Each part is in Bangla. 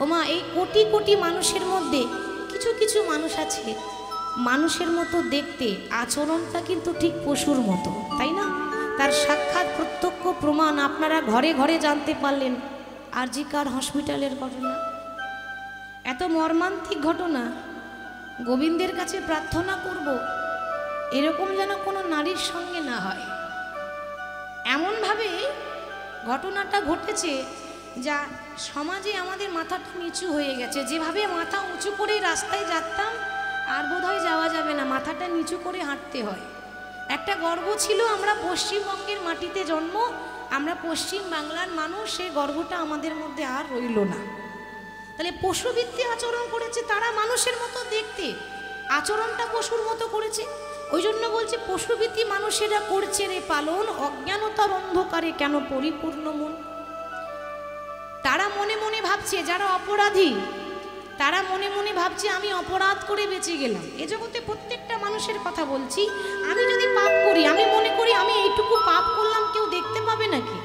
ওমা এই কোটি কোটি মানুষের মধ্যে কিছু কিছু মানুষ আছে মানুষের মতো দেখতে, আচরণটা কিন্তু ঠিক পশুর মতো, তাই না? তার সাক্ষাৎ প্রত্যক্ষ প্রমাণ আপনারা ঘরে ঘরে জানতে পারলেন। আর.জি. কর হসপিটালের ঘটনা, এত মর্মান্তিক ঘটনা। গোবিন্দের কাছে প্রার্থনা করব এরকম যেন কোনো নারীর সঙ্গে না হয়। এমনভাবে ঘটনাটা ঘটেছে যা সমাজে আমাদের মাথাটা নিচু হয়ে গেছে। যেভাবে মাথা উঁচু করে রাস্তায় যেতাম আর বোধহয় যাওয়া যাবে না, মাথাটা নিচু করে হাঁটতে হয়। একটা গর্ব ছিল আমরা পশ্চিমবঙ্গের মাটিতে জন্ম, আমরা পশ্চিম বাংলার মানুষ, সেই গর্বটা আমাদের মধ্যে আর রইল না। তাহলে পশুভিত্তিক আচরণ করেছে, তারা মানুষের মতো দেখতে, আচরণটা পশুর মতো করেছে। ওই জন্য বলছে পশুভিত্তিক মানুষেরা করছে রে পালন, অজ্ঞানতার অন্ধকারে কেন পরিপূর্ণ মন। তারা মনে মনে ভাবছে, যারা অপরাধী তারা মনে মনে ভাবছে আমি অপরাধ করে বেঁচে গেলাম। এ জগতে প্রত্যেকটা মানুষের কথা বলছি, আমি যদি পাপ করি আমি মনে করি আমি এইটুকু পাপ করলাম, কেউ দেখতে পাবে নাকি?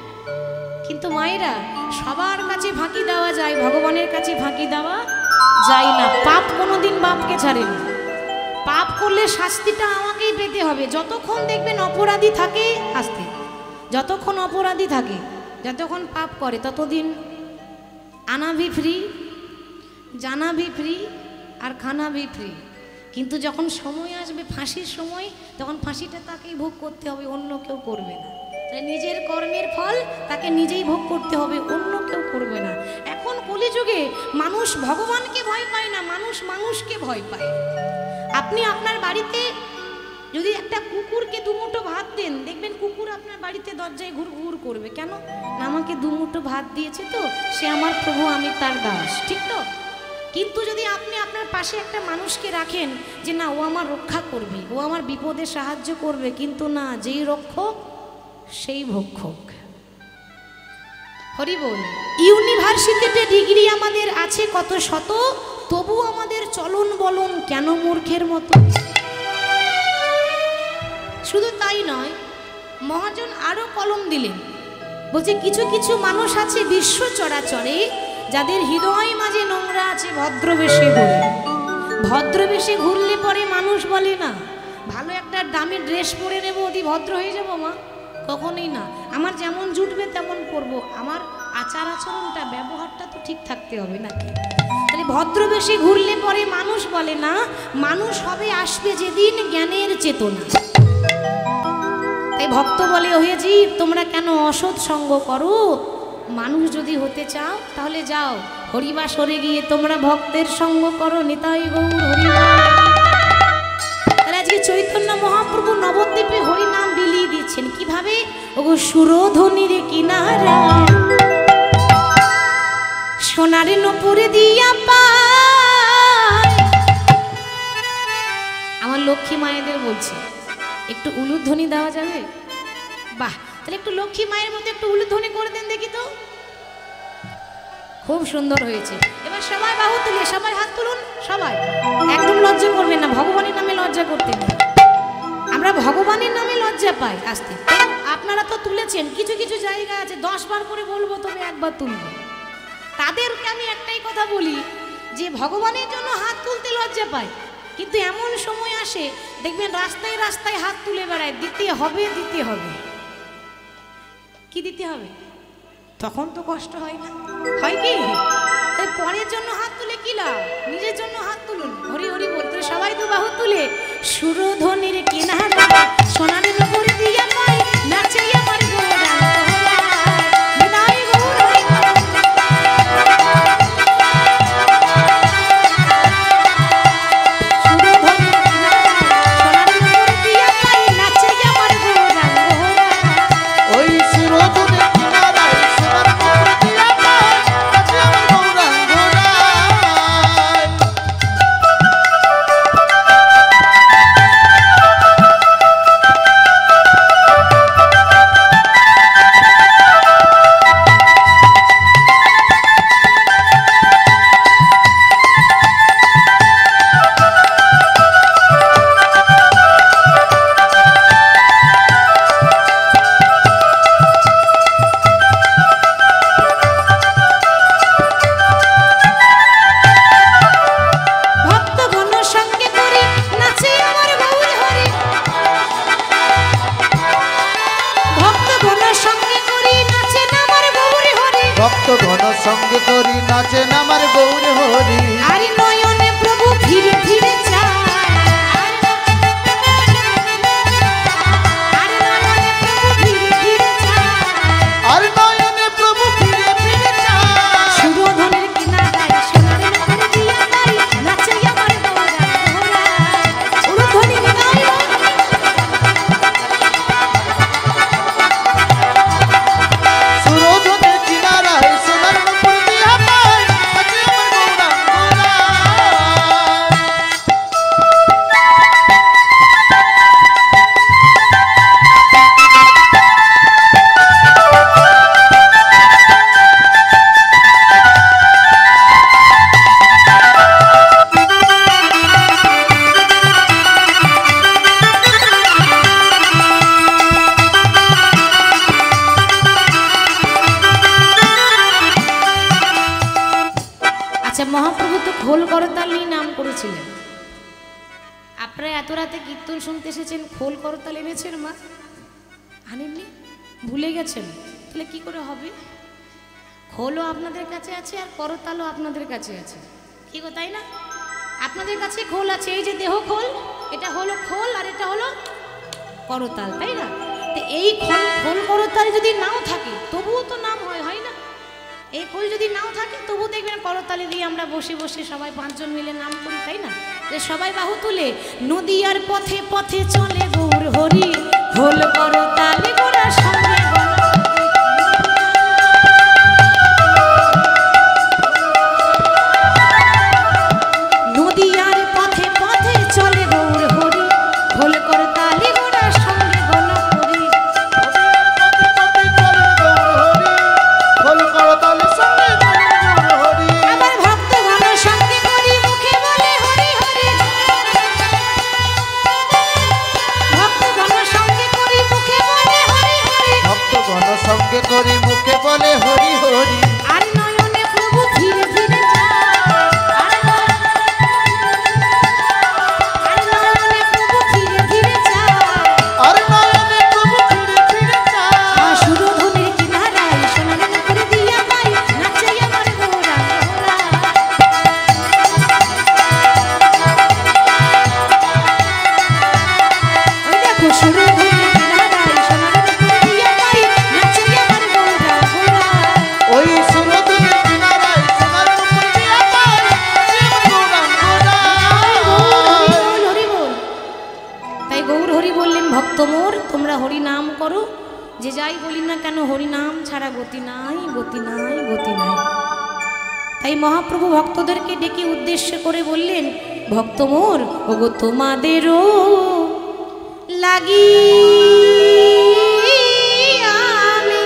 কিন্তু মায়েরা, সবার কাছে ফাঁকি দেওয়া যায়, ভগবানের কাছে ফাঁকি দেওয়া যায় না। পাপ কোনোদিন বাপকে ছাড়ে না। পাপ করলে শাস্তিটা আমাকেই পেতে হবে। যতক্ষণ দেখবেন অপরাধী থাকে শাস্তি, যতক্ষণ অপরাধী থাকে, যতক্ষণ পাপ করে, ততদিন আনা ভি ফ্রি, জানা ভি ফ্রি, আর খানা ভি ফ্রি। কিন্তু যখন সময় আসবে ফাঁসির সময়, তখন ফাঁসিটা তাকেই ভোগ করতে হবে, অন্য কেউ করবে না। তাই নিজের কর্মের ফল তাকে নিজেই ভোগ করতে হবে, অন্য কেউ করবে না। এখন কলিযুগে মানুষ ভগবানকে ভয় পায় না, মানুষ মানুষকে ভয় পায়। আপনি আপনার বাড়িতে যদি একটা কুকুরকে দুমুঠো ভাত দেন, দেখবেন কুকুর আপনার বাড়িতে দরজায় ঘুর ঘুর করবে। কেন না? আমাকে দুমুঠো ভাত দিয়েছে তো, সে আমার প্রভু, আমি তার দাস, ঠিক তো? কিন্তু যদি আপনি আপনার পাশে একটা মানুষকে রাখেন যে না ও আমার রক্ষা করবে, ও আমার বিপদে সাহায্য করবে, কিন্তু না, যেই রক্ষক সেই ভক্ষক। হরি বল। ইউনিভার্সিটিতে ডিগ্রি আমাদের আছে কত শত, তবু আমাদের চলন বলন কেন মূর্খের মতো। শুধু তাই নয়, মহাজন আরো কলম দিলেন, বলছে কিছু কিছু মানুষ আছে বিশ্ব চরাচরে যাদের হৃদয় মাঝে নোংরা আছে ভদ্রবেশে ঘুরে। ভদ্রবেশে ঘুরলে পরে মানুষ বলে না ভালো একটা দামি ড্রেস পরে নেবো, অতি ভদ্র হয়ে যাবো। মা, কখনোই না। আমার যেমন জুটবে তেমন পরবো, আমার আচার আচরণটা, ব্যবহারটা তো ঠিক থাকতে হবে নাকি? তাহলে ভদ্রবেশে ঘুরলে পরে মানুষ বলে না, মানুষ হবে আসবে যেদিন জ্ঞানের চেতনা। তাই ভক্ত বলে, ওহে জীব তোমরা কেন অসৎ সঙ্গ করো? মানুষ যদি হতে চাও তাহলে যাও হরিবাসরে গিয়ে তোমরা ভক্তের সঙ্গ করো। নিতাই গৌর হরি। তাহলে আজকে চৈতন্য মহাপ্রভু নবদ্বীপে হরিনাম বিলিয়ে দিচ্ছেন। কিভাবে? ওগো সুরধ্বনির কিনারা সোনারে নপুরে দিয়া পায়। আমার লক্ষ্মী মায়েদের বলছে, একটু উলুধ্বনি দেওয়া যাবে? বাহ, তাহলে একটু লক্ষ্মী মায়ের মধ্যে একটু উলুধ্বনি করে দেন দেখি তো। খুব সুন্দর হয়েছে। এবার সবাই বাহু তুলে, সবাই হাত তুলুন, সবাই একদম লজ্জা করবেন না, ভগবানের নামে লজ্জা করতে নেই। আমরা ভগবানের নামে লজ্জা পাই। আসতে আপনারা তো তুলেছেন, কিছু কিছু জায়গা আছে 10 বার করে বলবো তবে একবার তুলবো। তাদেরকে আমি একটাই কথা বলি যে ভগবানের জন্য হাত তুলতে লজ্জা পায়, কিন্তু এমন সময় আসে দেখবেন রাস্তায় রাস্তায় হাত তুলে বেড়ায়। দিতে হবে, দিতে হবে। কি দিতে হবে? তখন তো কষ্ট হয় না, হয় কি? তাই পরের জন্য হাত তুলে কি লাভ? নিজের জন্য হাত তুলুন। হরি হরি বলতে সবাই তো বাহু তুলে সুরধ্বনির কিনারা সোনারে নপুরে দিয়া পাই নাচাই আমার গোরা। নাচেন আমার গৌর হরি। আর নয়নে প্রভু ফিরে ফিরে চায়, আর নয়নে প্রভু ফিরে ফিরে চায়, আর নয়নে প্রভু ফিরে ফিরে চায়। সুরধনের কিনারায় সোনার নগর দিয়া গাই, নাচে আমার গৌরা গৌরা। সুরধনী গায়, সুরধনের কিনারায় সোনার নূপুর দিয়া গাই, নাচে আমার গৌরা গৌরা। আচ্ছা মহাপ্রভু তো খোল করতাল নিয়ে নাম করেছিলেন। আপনারা এত রাতে কীর্তন শুনতে এসেছেন, খোল করতাল এনেছেন মা? আনেননি? ভুলে গেছেন? তাহলে কি করে হবে? খোলও আপনাদের কাছে আছে আর করতালও আপনাদের কাছে আছে, কি গো তাই না? আপনাদের কাছে খোল আছে, এই যে দেহ খোল, এটা হলো খোল আর এটা হলো করতাল, তাই না? তো এই খোল করতাল যদি নাও থাকে তবুও তো নাম হয় না? এই খোল যদি নাও থাকে তবু দেখবেন করতালি দিয়ে আমরা বসে বসে সবাই পাঁচজন মিলে নাম করি, তাই না? যে সবাই বাহু তুলে নদীয়ার পথে পথে চলে গৌর হরি, খোল করতালি গোরা সঙ্গে নদীয়ার পথে পথে চলে গৌর হরি, খোল করতালি গোরা সঙ্গে গণ করি। খোল করতাল সঙ্গে গৌর হরি। আবার ভক্ত গণ সঙ্গে করি মুখে বলে হরি হরি, ভক্ত গণ সঙ্গে করি মুখে বলে হরি হরি। ভক্তগণ সঙ্গে করি মুখে বলে হরি হরি। আর নয়নে প্রভু ফিরে ফিরে চায়, আর নয়নে প্রভু ফিরে ফিরে চায়, আর নয়নে প্রভু ফিরে ফিরে চায়। সুরধনের কিনারায় সোনার নূপুর দিয়া গাই, নাচে আমার গৌরা গৌরা। ওই দেখো সুরধনের কিনারায় সোনার নূপুর দিয়া গাই, নাচে আমার গৌরা গৌরা। ওই সুরধনের কিনারায় সোনার নূপুর দিয়া গাই, নাচে আমার গৌরা গৌরা। হরি বল, হরি বল। তাই গৌর হরি বললেন, ভক্ত মোর তোমরা হরি নাম করো, যে যাই বলি না কেন হরি নাম ছাড়া গতি নাই, গতি নাই, গতি নাই। তাই মহাপ্রভু ভক্তদেরকে ডেকে উদ্দেশ্য করে বললেন, ভক্ত মোর ওগো তোমাদেরও লাগি আমি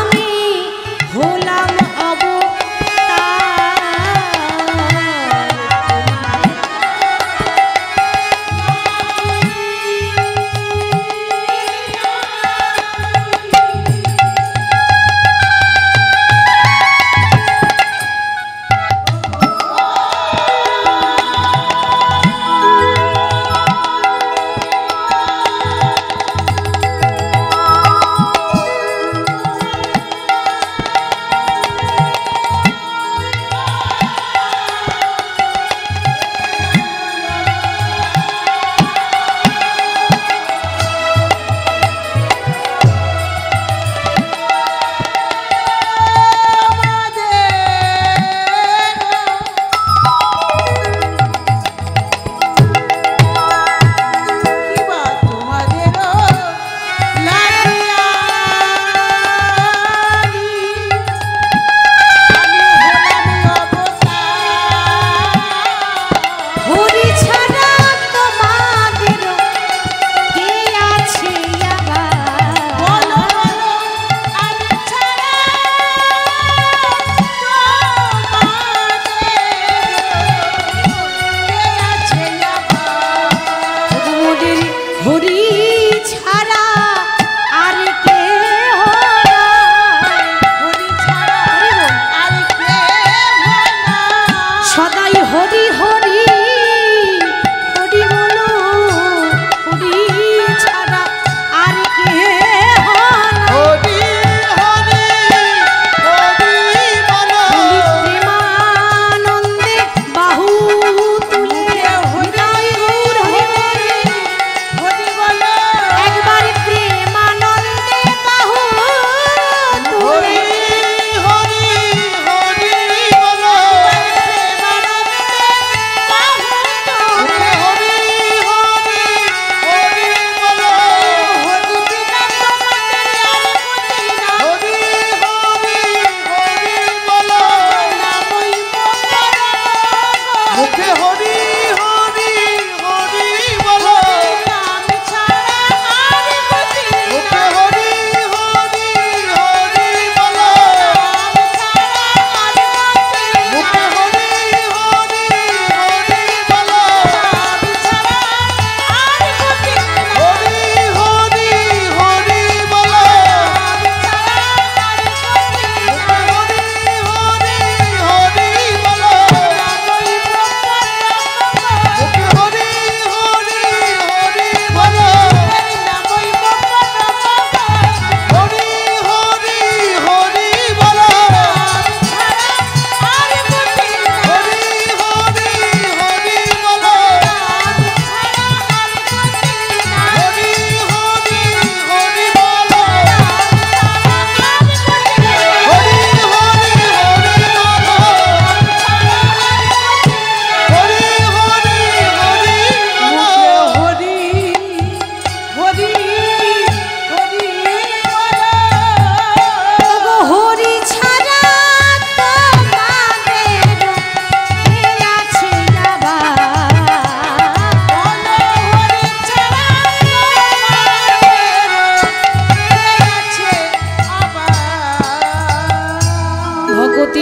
আমি হলাম অবতার।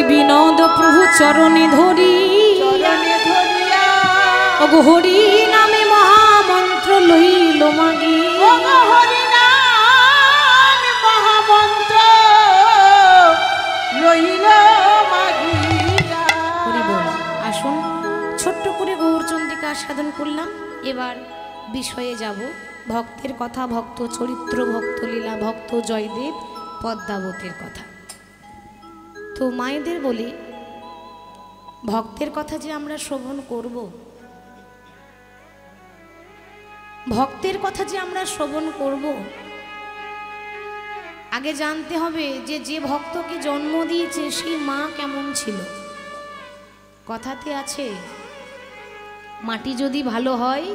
হরি বিনোদ প্রভু চরণে ধরি চরণে ধরিয়া ওগো হরি নামে মহামন্ত্র লইল মাগি ওগো হরি নাম মহামন্ত্র লইল মাগিয়া। হরি বল। আসুন ছোট্ট করে গৌরচন্দ্রিকা আস্বাদন করলাম, এবার বিষয়ে যাব। ভক্তের কথা, ভক্ত চরিত্র, ভক্ত লীলা, ভক্ত জয়দেব পদ্মাবতীর কথা। তো মায়েদের বলি, ভক্তের কথা যে আমরা শ্রবণ করব, ভক্তের কথা যে আমরা শ্রবণ করব, আগে জানতে হবে যে যে ভক্তকে জন্ম দিয়েছে সেই মা কেমন ছিল। কথাতে আছে, মাটি যদি ভালো হয়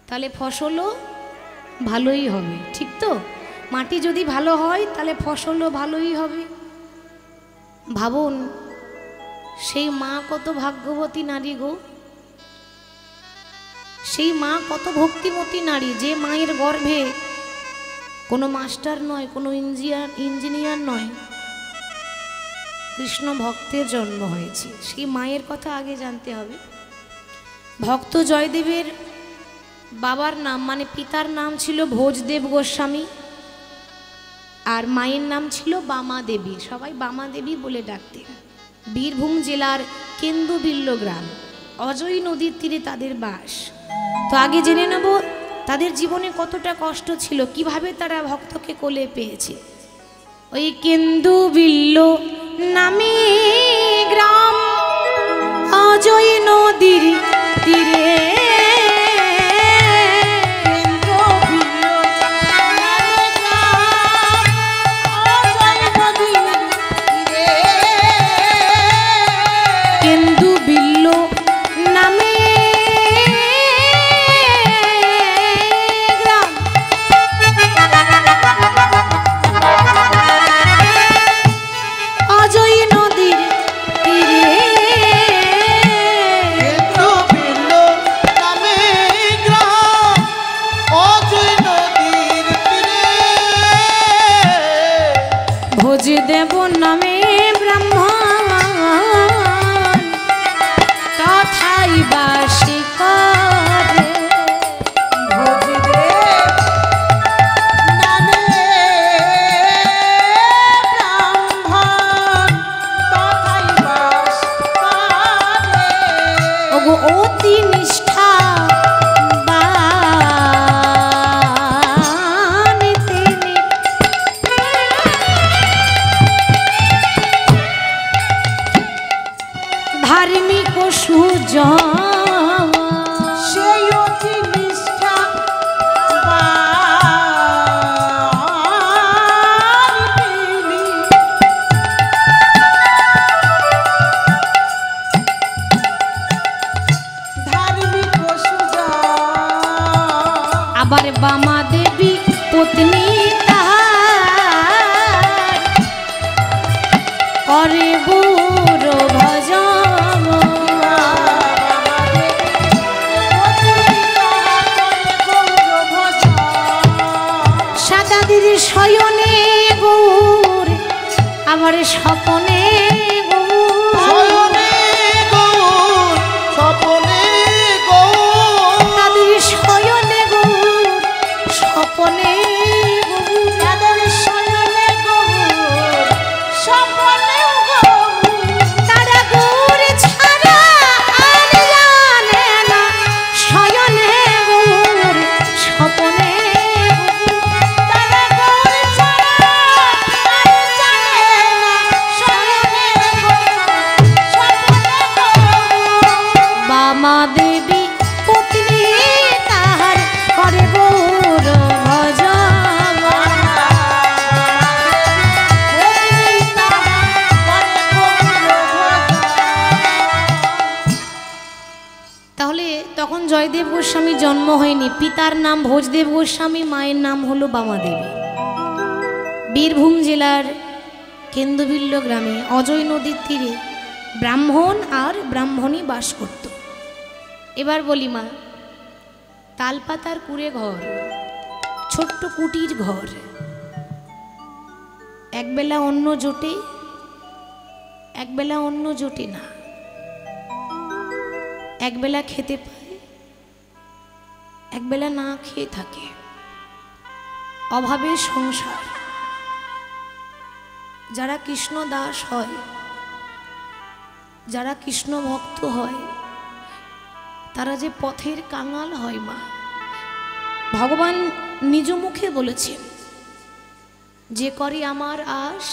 তাহলে ফসলও ভালোই হবে, ঠিক তো? মাটি যদি ভালো হয় তাহলে ফসলও ভালোই হবে। ভাবুন, সেই মা কত ভাগ্যবতী নারী গো, সেই মা কত ভক্তিমতী নারী, যে মায়ের গর্ভে কোনো মাস্টার নয়, কোনো ইঞ্জিনিয়ার নয়, কৃষ্ণ ভক্তের জন্ম হয়েছে। সেই মায়ের কথা আগে জানতে হবে। ভক্ত জয়দেবের বাবার নাম মানে পিতার নাম ছিল ভোজদেব গোস্বামী, আর মায়ের নাম ছিল বামা দেবী। সবাই বামা দেবী বলে ডাকতেন। বীরভূম জেলার কেন্দুবিল্ল গ্রাম, অজয় নদীর তীরে তাদের বাস। তো আগে জেনে নেব তাদের জীবনে কতটা কষ্ট ছিল, কিভাবে তারা ভক্তকে কোলে পেয়েছে। ওই কেন্দুবিল্ল নামে গ্রাম, অজয় নদীর তীরে, কেন্দুবিল্ল নামে গ্রাম, অজয় নদীর তীরে, কেন্দুবিল্ল নামে গ্রাম, অজয় নদীর তীরে, ভোজদেব নামে ব্রাহ্মণ তথাই বাসী করে। ভোজদেব নামে ব্রাহ্মণ তথায় বাস করে। ওগো অতি নিষ্ঠা বান তিনি, ধার্মিক ও সুজন, সেই অতি নিষ্ঠা তিনি, ধার্মিক ও সুজান। আবার বামা দেবী পত্নী তাহার করে গুর ভজন। সাদা দিদি শয়নে গৌর, আবার স্বপনে গৌর, শয়নে গৌর, স্বপনে গৌর, তাদের শয়নে গৌর, স্বপনে গৌর, তাদের শয়নে গৌর, স্বপনে গৌর। তারা গৌর ছাড়া আর জানে না, শয়নে গৌর, স্বপনে তারা গৌর ছাড়া আর জানে না, শয়নে গৌর, স্বপনে গৌর। বামা দেবী পত্নী তাহার করে গৌর ভজন। তাহলে তখন জয়দেব গোস্বামী জন্ম হয়নি। পিতার নাম ভোজদেব গোস্বামী, মায়ের নাম হলো বামা দেবী। বীরভূম জেলার কেন্দুবিল্ল গ্রামে অজয় নদীর তীরে ব্রাহ্মণ আর ব্রাহ্মণী বাস করত। এবার বলি মা, তালপাতার কুড়ে ঘর, ছোট্ট কুটির ঘর, একবেলা অন্ন জোটে, একবেলা অন্ন জোটে না, একবেলা খেতে পায়, একবেলা না খেয়ে থাকে, অভাবের সংসার। যারা কৃষ্ণ দাস হয়, যারা কৃষ্ণ ভক্ত হয়, তারা যে পথের কাঙাল হয় মা, ভগবান নিজ মুখে বলেছেন, যে করে আমার আশ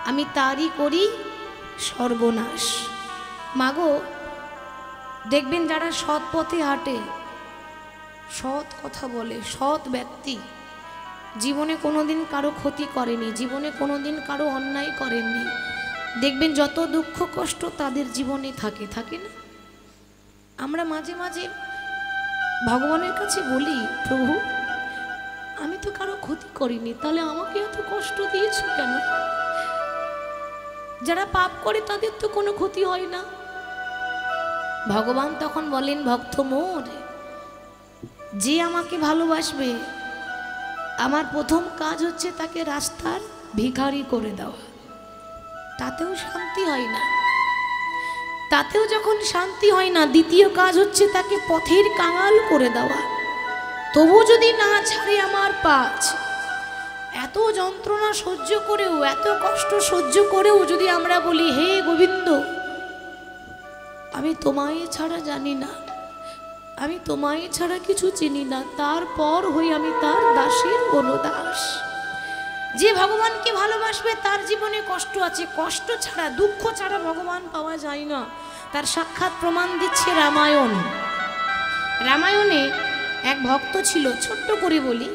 আমি তারই করি সর্বনাশ। মাগো, দেখবেন যারা সৎ পথে হাঁটে, সৎ কথা বলে, সৎ ব্যক্তি, জীবনে কোনোদিন কারো ক্ষতি করেনি, জীবনে কোনোদিন কারো অন্যায় করেননি, দেখবেন যত দুঃখ কষ্ট তাদের জীবনে থাকে, থাকে না? আমরা মাঝে মাঝে ভগবানের কাছে বলি, প্রভু আমি তো কারো ক্ষতি করিনি, তাহলে আমাকে এত কষ্ট দিয়েছো কেন? যারা পাপ করে তাদের তো কোনো ক্ষতি হয় না। ভগবান তখন বলেন, ভক্ত মোর, যে আমাকে ভালোবাসবে আমার প্রথম কাজ হচ্ছে তাকে রাস্তার ভিখারি করে দেওয়া। তাতেও শান্তি হয় না, তাতেও যখন শান্তি হয় না, দ্বিতীয় কাজ হচ্ছে তাকে পথের কাঙাল করে দেওয়া। তবু যদি না ছাড়ে আমার পাঁচ, এত যন্ত্রণা সহ্য করেও, এত কষ্ট সহ্য করেও যদি আমরা বলি, হে গোবিন্দ আমি তোমায় ছাড়া জানি না, আমি তোমায় ছাড়া কিছু চিনি না, তারপর হই আমি তার দাসের বনদাস। যে ভগবানকে ভালোবাসবে তার জীবনে কষ্ট আছে, কষ্ট ছাড়া, দুঃখ ছাড়া ভগবান পাওয়া যায় না। তার সাক্ষাৎ প্রমাণ দিচ্ছে রামায়ণ। রামায়ণে এক ভক্ত ছিল, ছোট্ট করে বলি,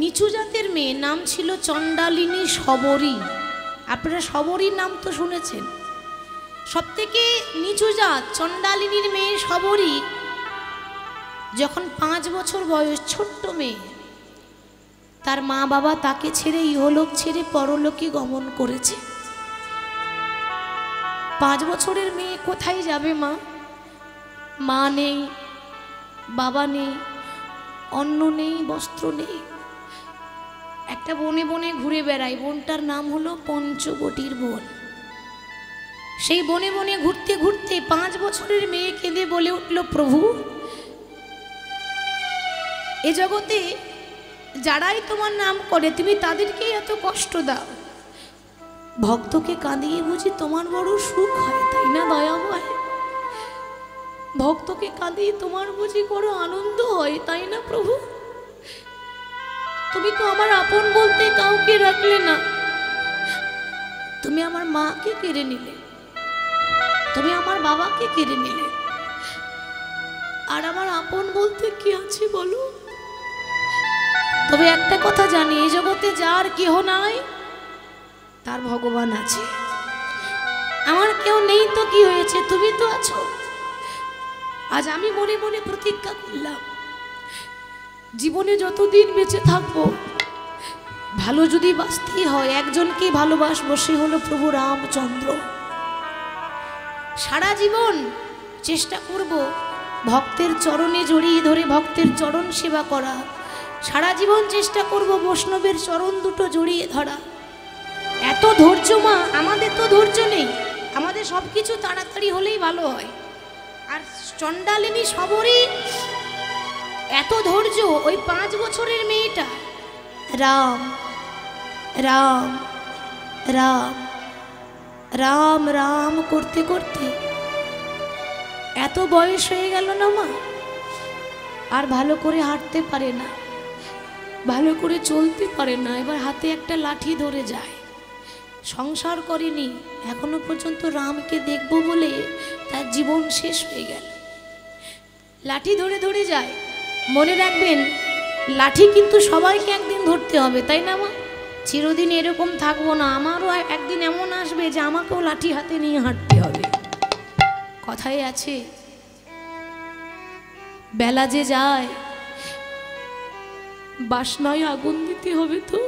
নিচু জাতের মেয়ে, নাম ছিল চণ্ডালিনী শবরী। আপনারা শবরীর নাম তো শুনেছেন। সব থেকে নিচু জাত চণ্ডালিনীর মেয়ে শবরী যখন 5 বছর বয়স, ছোট্ট মেয়ে, তার মা বাবা তাকে ছেড়ে ইহলোক ছেড়ে পরলোকে গমন করেছে। 5 বছরের মেয়ে কোথায় যাবে মা? মা নেই, বাবা নেই, অন্ন নেই, বস্ত্র নেই। একটা বনে বনে ঘুরে বেড়ায়, বনটার নাম হলো পঞ্চবটির বন। সেই বনে বনে ঘুরতে ঘুরতে 5 বছরের মেয়ে কেঁদে বলে উঠল, প্রভু এ জগতে যারাই তোমার নাম করে তুমি তাদেরকেই এত কষ্ট দাও, ভক্তকে কাঁদিয়ে বুঝি তোমার বড় সুখ হয়, তাই না দয়াময়? ভক্তকে কাঁদিয়ে তোমার বুঝি বড় আনন্দ হয়, তাই না প্রভু? তুমি তো আমার আপন বলতে কাউকে রাখলে না, তুমি আমার মাকে কেড়ে নিলে, তুমি আমার বাবাকে কেড়ে নিলে, আর আমার আপন বলতে কি আছে বলো? তবে একটা কথা জানি, এই জগতে যার কেহ নাই তার ভগবান আছে। আমার কেউ নেই তো কি হয়েছে, তুমি তো আছো। আজ আমি মনে মনে প্রতিজ্ঞা করলাম, জীবনে যতদিন বেঁচে থাকবো, ভালো যদি বাঁচতেই হয় একজনকে ভালোবাসবো, সে হলো প্রভু রামচন্দ্র। সারা জীবন চেষ্টা করব ভক্তের চরণে জড়িয়ে ধরে ভক্তের চরণ সেবা করা, সারা জীবন চেষ্টা করব বৈষ্ণবের চরণ দুটো জড়িয়ে ধরা। এত ধৈর্য মা, আমাদের তো ধৈর্য নেই, আমাদের সব কিছু তাড়াতাড়ি হলেই ভালো হয়। আর চণ্ডালিনী শবরী এত ধৈর্য, ওই 5 বছরের মেয়েটা রাম রাম রাম রাম রাম করতে করতে এত বয়স হয়ে গেল না মা, আর ভালো করে হাঁটতে পারে না, ভালো করে চলতে পারে না। এবার হাতে একটা লাঠি ধরে যায়, সংসার করেনি এখনো পর্যন্ত, রামকে দেখবো বলে তার জীবন শেষ হয়ে গেল। লাঠি ধরে ধরে যায়। মনে রাখবেন, লাঠি কিন্তু সবাইকে একদিন ধরতে হবে, তাই না মা? চিরদিন এরকম থাকবো না, আমারও একদিন এমন আসবে যে আমাকেও লাঠি হাতে নিয়ে হাঁটতে হবে। কথায় আছে, বেলা যে যায় বাসনায় আগুন দিতে হবে, তো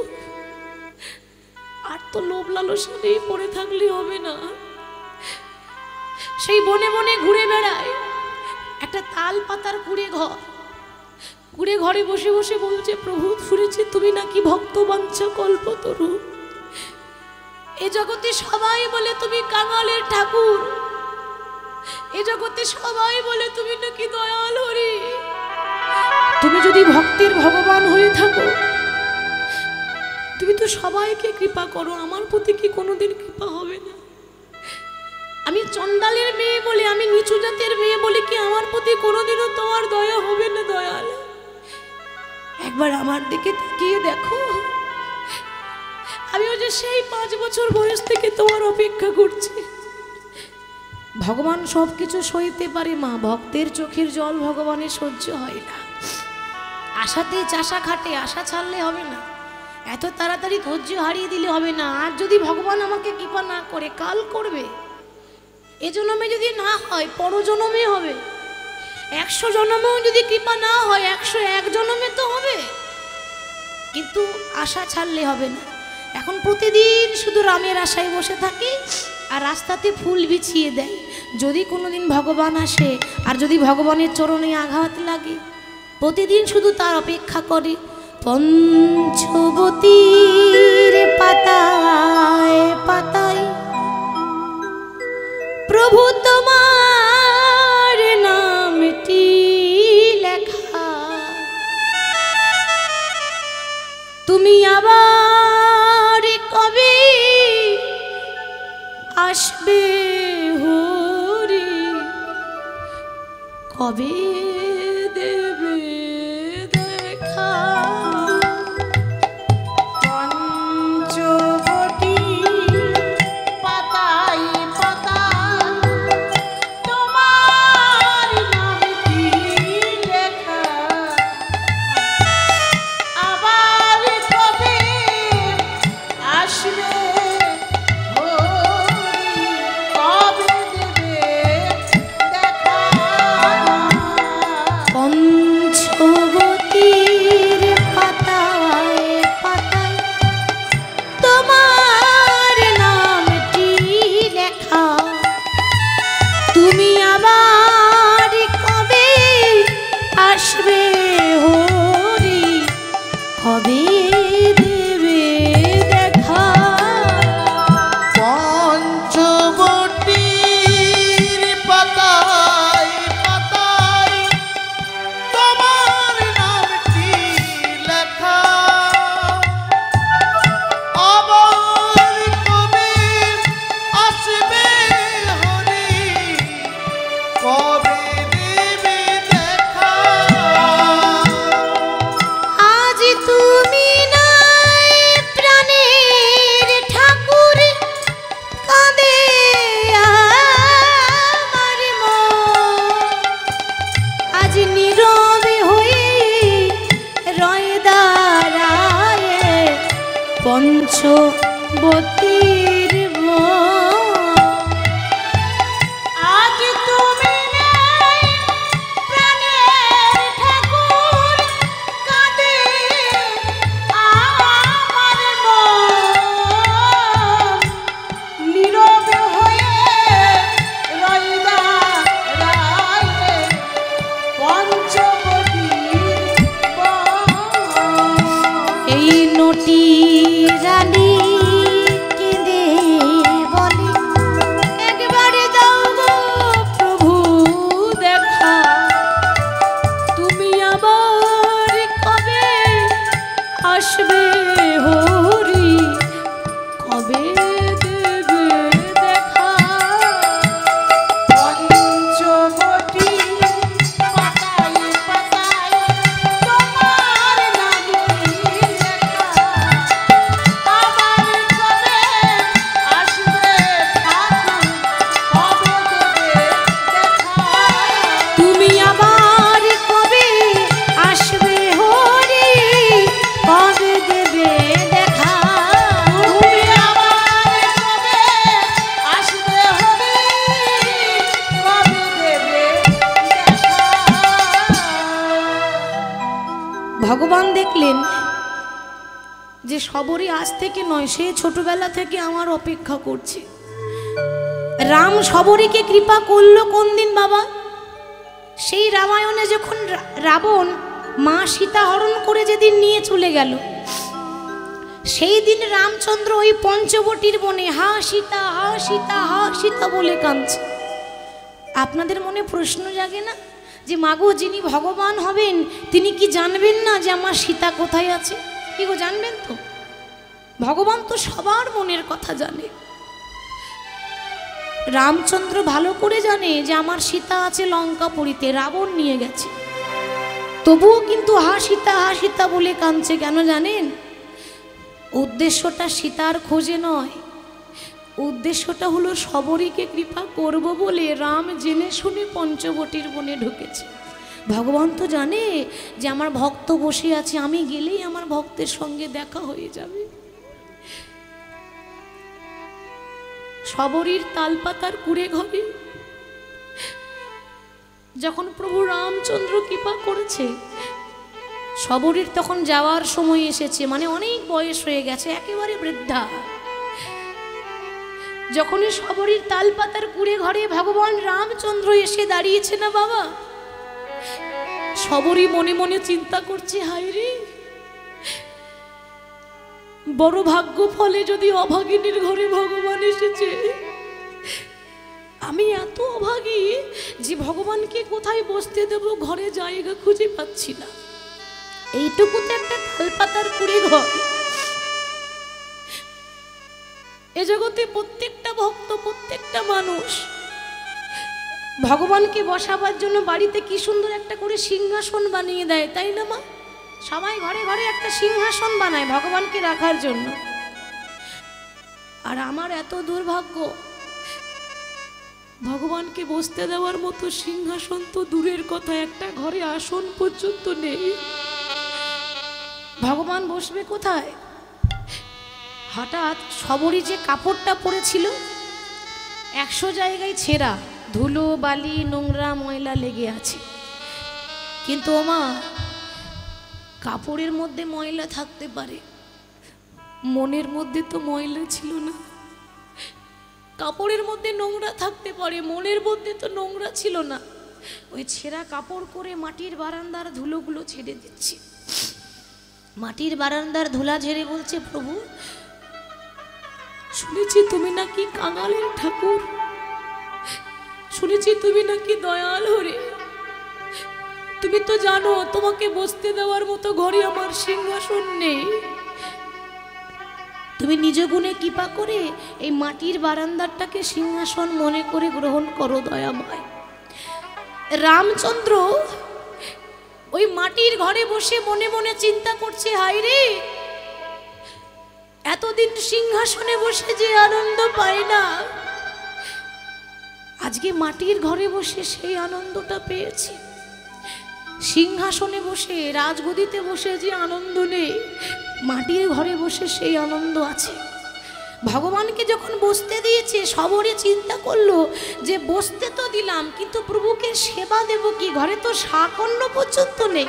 আর তো লোভ লালসা নেই, পড়ে থাকলে হবে না। সেই বনে বনে ঘুরে বেড়ায়, একটা তাল পাতার কুড়ে ঘর, কুড়ে ঘরে বসে বসে বলছে, প্রভু শুনেছি তুমি নাকি ভক্ত বাঞ্ছা কল্পতরু, এ জগতে সবাই বলে তুমি কাঙালের ঠাকুর, এ জগতে সবাই বলে তুমি নাকি দয়াল হরি। তুমি যদি ভক্তের ভগবান হয়ে থাকো, তুমি তো সবাইকে কৃপা করো, আমার প্রতি কি কোনোদিন কৃপা হবে না? আমি চন্ডালের মেয়ে বলে, আমি নিচু জাতের মেয়ে বলে কি আমার প্রতি কোনোদিনও তোমার দয়া হবে না দয়াল? একবার আমার দিকে তাকিয়ে দেখো, আমিও যে সেই 5 বছর বয়স থেকে তোমার অপেক্ষা করছি। ভগবান সব কিছু সইতে পারে মা, ভক্তের চোখের জল ভগবানের সহ্য হয় না। আশাতে চাষা খাটে, আশা ছাড়লে হবে না, এত তাড়াতাড়ি ধৈর্য হারিয়ে দিলে হবে না। আর যদি ভগবান আমাকে কৃপা না করে, কাল করবে। এ জন্মে যদি না হয় পরজন্মে হবে, 100 জন্মেও যদি কৃপা না হয় 101 জন্মে তো হবে। কিন্তু আশা ছাড়লে হবে না। এখন প্রতিদিন শুধু রামের আশায় বসে থাকি, আর রাস্তাতে ফুল বিছিয়ে দেয়। যদি কোনোদিন ভগবান আসে, আর যদি ভগবানের চরণে আঘাত লাগে, প্রতিদিন শুধু তার অপেক্ষা করে। পঞ্চবতীর পাতায় পাতায় প্রভু তোমার নামটি লেখা, তুমি আবার কবে আসবে হরি, কবে দেবে দেখা। পঞ্চবটি পাতায় পাতায় তোমার নামটি লেখা, আবার কবে আসবে হরি, কবে দেবে দেখা। পঞ্চবতীর পাতায় পাতায় তোমার নামটি লেখা, তুমি আবার কবে আসবে হরি, কবে দেবে দেখা। পঞ্চবটির পাতায় পাতায় তোমার নামটি লেখা, আবার কবে আসবে হরি, কবে দেবে দেখা। আজ তুমি নাই প্রাণের ঠাকুর, কাঁদে আমার মন। আজ নীরবে হয়ে রয় দাঁড়ায়ে পঞ্চবতীর মন। আজ তুমি নেই প্রাণের ঠাকুর, কাঁদে আমার মন। নীরবে হয়ে রয় দাঁড়ায়ে পঞ্চবতীর বন। এই নটি রানী কেঁদে বলে, একবারে দাও গো প্রভু দেখা, তুমি আবার কবে আসবে হরি, কবে দেবে দেখা। পঞ্চবটি পাতায় পাতায় তোমার নামটি লেখা, আবার কবে আসবে ঠাকুর, কবে দেবে দেখা। তুমি আবার কবে আসবে হরি, কবে দেবে দেখা। তুমি আবার কবে আসবে হরি, কবে দেবে দেখা। ভগবান দেখলেন যে সবরই আজ থেকে নয়, সে ছোটবেলা থেকে আমার অপেক্ষা করছে। রাম সবরীকে কৃপা করলো কোন দিন বাবা? সেই রামায়ণে যখন রাবণ মা সীতা হরণ করে যেদিন নিয়ে চলে গেল, সেই দিন রামচন্দ্র ওই পঞ্চবটির বনে হা সীতা হা সীতা হা সীতা বলে কাঁদছে। আপনাদের মনে প্রশ্ন জাগে না যে মাগো যিনি ভগবান হবেন তিনি কি জানবেন না যে আমার সীতা কোথায় আছে? কি গো জানবেন তো? ভগবান তো সবার মনের কথা জানে। রামচন্দ্র ভালো করে জানে যে আমার সীতা আছে লঙ্কাপুরীতে, রাবণ নিয়ে গেছে। তবুও কিন্তু হা সীতা বলে কাঁদছে। কেন জানেন? উদ্দেশ্যটা সীতার খোঁজে নয়, উদ্দেশ্যটা হলো শবরীকে কৃপা করব বলে রাম জেনে শুনে পঞ্চবটির বনে ঢুকেছে। ভগবান তো জানে যে আমার ভক্ত বসে আছে, আমি গেলেই আমার ভক্তের সঙ্গে দেখা হয়ে যাবে। শবরীর তালপাতার কুড়ে ঘরে যখন প্রভু রামচন্দ্র কৃপা করেছে, শবরীর তখন যাওয়ার সময় এসেছে, মানে অনেক বয়স হয়ে গেছে, একেবারে বৃদ্ধা। যখনই শবরীর তালপাতার কুড়ে ঘরে ভগবান রামচন্দ্র এসে দাঁড়িয়েছে না বাবা, শবরী মনে মনে চিন্তা করছে, হায় রে বড় ভাগ্য ফলে যদি অভাগিনীর ঘরে ভগবান এসেছে। আমি এত অভাগী যে ভগবানকে কোথায় বসতে দেব, ঘরে জায়গা খুঁজে পাচ্ছি না। এইটুকুতে একটা তালপাতার কুড়ে ঘর। এ জগতে প্রত্যেকটা ভক্ত, প্রত্যেকটা মানুষ ভগবানকে বসাবার জন্য বাড়িতে কি সুন্দর একটা করে সিংহাসন বানিয়ে দেয়, তাই না মা? সবাই ঘরে ঘরে একটা সিংহাসন বানায় ভগবানকে রাখার জন্য। আর আমার এত দুর্ভাগ্য, ভগবানকে বসতে দেওয়ার মতো সিংহাসন তো দূরের কথা, একটা ঘরে আসন পর্যন্ত নেই। ভগবান বসবে কোথায়? হঠাৎ শবরী যে কাপড়টা পরেছিল 100 জায়গায় ছেঁড়া, ধুলো বালি নোংরা ময়লা লেগে আছে। কিন্তু ওমা, কাপড়ের মধ্যে ময়লা থাকতে পারে, মনের মধ্যে তো ময়লা ছিল না। কাপড়ের মধ্যে নোংরা থাকতে পারে, মনের মধ্যে তো নোংরা ছিল না। ওই ছেঁড়া কাপড় করে মাটির বারান্দার ধুলোগুলো ছেড়ে দিচ্ছে। মাটির বারান্দার ধুলা ঝেড়ে বলছে, প্রভু শুনেছি তুমি নাকি কাঙালের ঠাকুর, শুনেছি তুমি নাকি দয়াল হরে। তুমি তো জানো তোমাকে বসতে দেওয়ার মতো ঘরে আমার সিংহাসন নেই। তুমি নিজ গুণে কৃপা করে এই মাটির বারান্দাটাকে সিংহাসন মনে করে গ্রহণ করো দয়াময়। রামচন্দ্র ওই মাটির ঘরে বসে মনে মনে চিন্তা করছে, হায় রে এতদিন সিংহাসনে বসে যে আনন্দ পাই না, আজকে মাটির ঘরে বসে সেই আনন্দটা পেয়েছি। সিংহাসনে বসে রাজগদিতে বসে যে আনন্দ নেই, মাটির ঘরে বসে সেই আনন্দ আছে। ভগবানকে যখন বসতে দিয়েছে, শবরী চিন্তা করলো যে বসতে তো দিলাম, কিন্তু প্রভুকে সেবা দেব কি? ঘরে তো শাকন্য পর্যন্ত নেই।